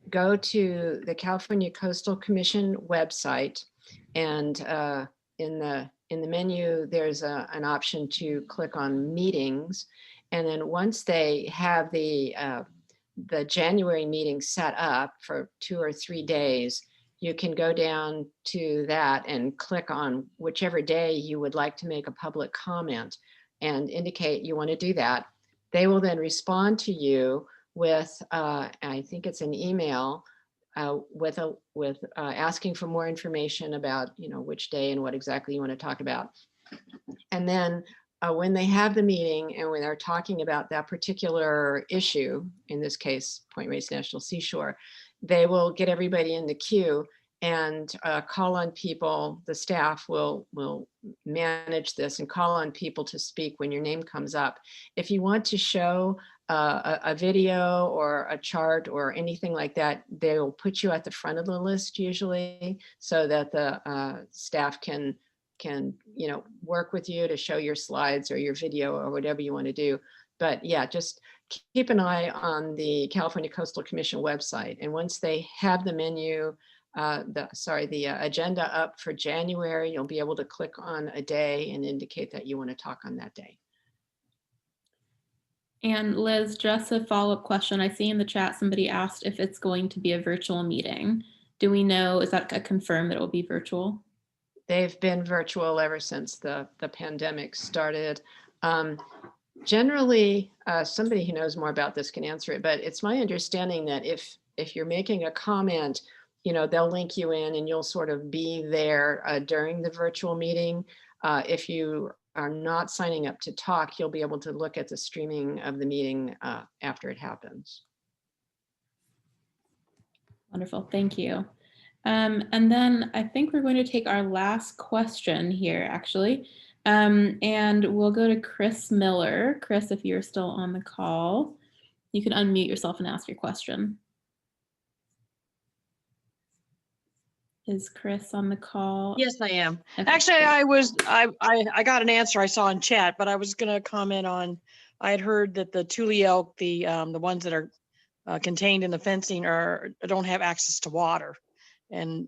go to the California Coastal Commission website, and in the menu, there's an option to click on meetings. And then once they have the January meeting set up for 2 or 3 days, you can go down to that and click on whichever day you would like to make a public comment and indicate you want to do that. They will then respond to you with, I think it's an email, with asking for more information about, which day and what exactly you want to talk about. And then when they have the meeting and when they're talking about that particular issue, in this case, Point Reyes National Seashore, they will get everybody in the queue and call on people. The staff will manage this and call on people to speak when your name comes up. If you want to show a video or a chart or anything like that, they will put you at the front of the list usually, so that the staff can work with you to show your slides or your video or whatever you want to do. But yeah, just keep an eye on the California Coastal Commission website. And once they have the menu, the agenda up for January, you'll be able to click on a day and indicate that you want to talk on that day. And Liz, just a follow-up question. I see in the chat somebody asked if it's going to be a virtual meeting. Do we know, is that confirmed that it will be virtual? They've been virtual ever since the pandemic started. Generally, somebody who knows more about this can answer it, but it's my understanding that if you're making a comment, they'll link you in and you'll sort of be there during the virtual meeting. If you are not signing up to talk, you'll be able to look at the streaming of the meeting after it happens. Wonderful, thank you. And then I think we're going to take our last question here, actually. And we'll go to Chris Miller. Chris, if you're still on the call, you can unmute yourself and ask your question. Is Chris on the call? Yes, I am. Okay, Actually, great. I got an answer I saw in chat, but I was going to comment on, I had heard that the Tule elk, the ones that are contained in the fencing don't have access to water. And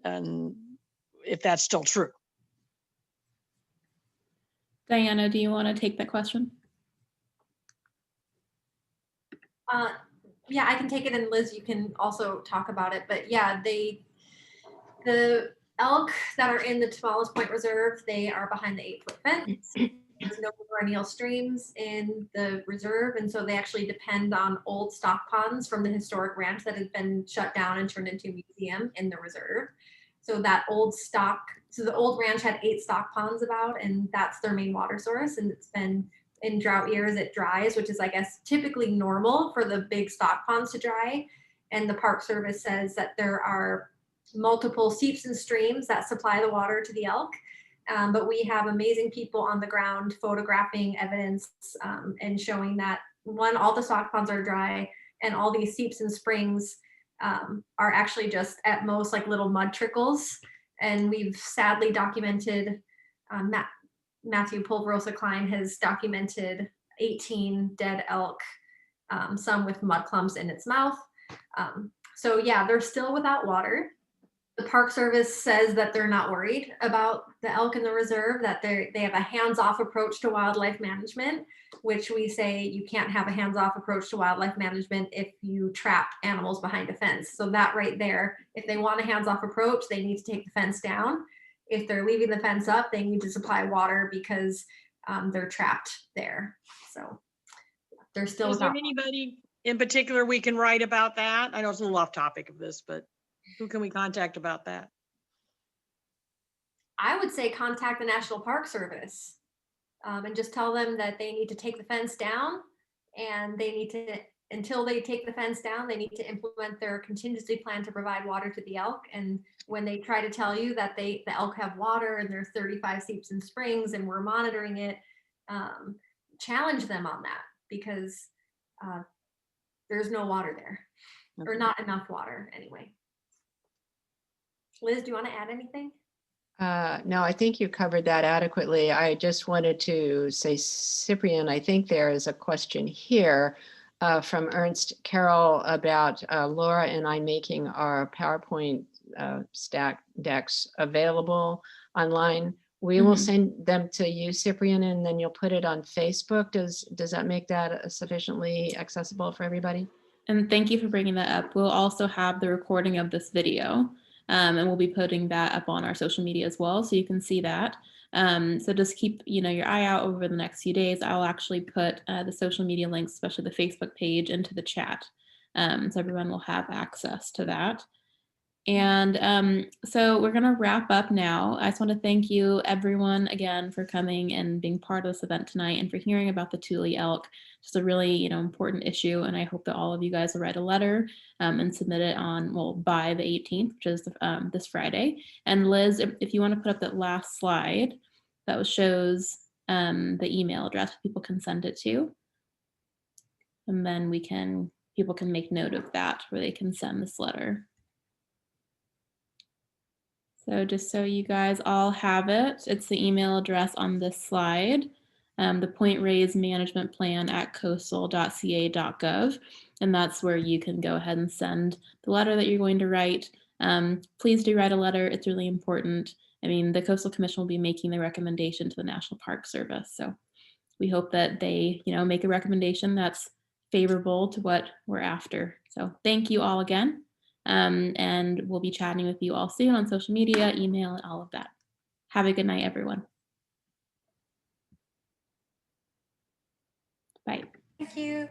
if that's still true. Diana, do you want to take that question? Yeah, I can take it, and Liz, you can also talk about it. But yeah, the elk that are in the Tomales Point Reserve, they are behind the 8-foot fence. There's no perennial streams in the reserve, and so they actually depend on old stock ponds from the historic ranch that had been shut down and turned into a museum in the reserve. So that old stock, so the old ranch had 8 stock ponds about, and that's their main water source. And it's been, in drought years, it dries, which is, I guess, typically normal for the big stock ponds to dry. And the Park Service says that there are multiple seeps and streams that supply the water to the elk. But we have amazing people on the ground photographing evidence and showing that, one, all the stock ponds are dry, and all these seeps and springs are actually just at most like little mud trickles. And we've sadly documented, Matthew Pulverosa Klein has documented 18 dead elk, some with mud clumps in its mouth. So yeah, they're still without water. The Park Service says that they're not worried about the elk in the reserve, that they have a hands-off approach to wildlife management, which we say you can't have a hands-off approach to wildlife management if you trap animals behind a fence. So that right there, if they want a hands-off approach, they need to take the fence down. If they're leaving the fence up, they need to supply water because they're trapped there. So they're still Is there without. anybody in particular we can write about that? I know it's a little off topic of this, but who can we contact about that? I would say contact the National Park Service and just tell them that they need to take the fence down, and they need to, until they take the fence down, they need to implement their contingency plan to provide water to the elk. And when they try to tell you that the elk have water and there's 35 seeps and springs and we're monitoring it, challenge them on that, because there's no water there, or not enough water anyway. Liz, do you want to add anything? No, I think you covered that adequately. I just wanted to say, Cyprian, I think there is a question here from Ernst Carroll about Laura and I making our PowerPoint stack decks available online. We will Mhm. send them to you, Cyprian, and then you'll put it on Facebook. Does that make that sufficiently accessible for everybody? And thank you for bringing that up. We'll also have the recording of this video, and we'll be putting that up on our social media as well, so you can see that. So just keep your eye out over the next few days. I'll actually put the social media links, especially the Facebook page, into the chat, so everyone will have access to that. And so we're going to wrap up now. I just want to thank you, everyone, again, for coming and being part of this event tonight and for hearing about the Tule elk. Just a really, important issue. And I hope that all of you guys will write a letter and submit it by the 18th, which is this Friday. And Liz, if you want to put up that last slide, that shows the email address people can send it to. And then people can make note of that where they can send this letter. So just so you guys all have it, it's the email address on this slide, the Point Reyes Management Plan at coastal.ca.gov. And that's where you can go ahead and send the letter that you're going to write. Please do write a letter. It's really important. I mean, the Coastal Commission will be making the recommendation to the National Park Service. So we hope that they, make a recommendation that's favorable to what we're after. So thank you all again. And we'll be chatting with you all soon on social media, email, and all of that. Have a good night, everyone. Bye. Thank you.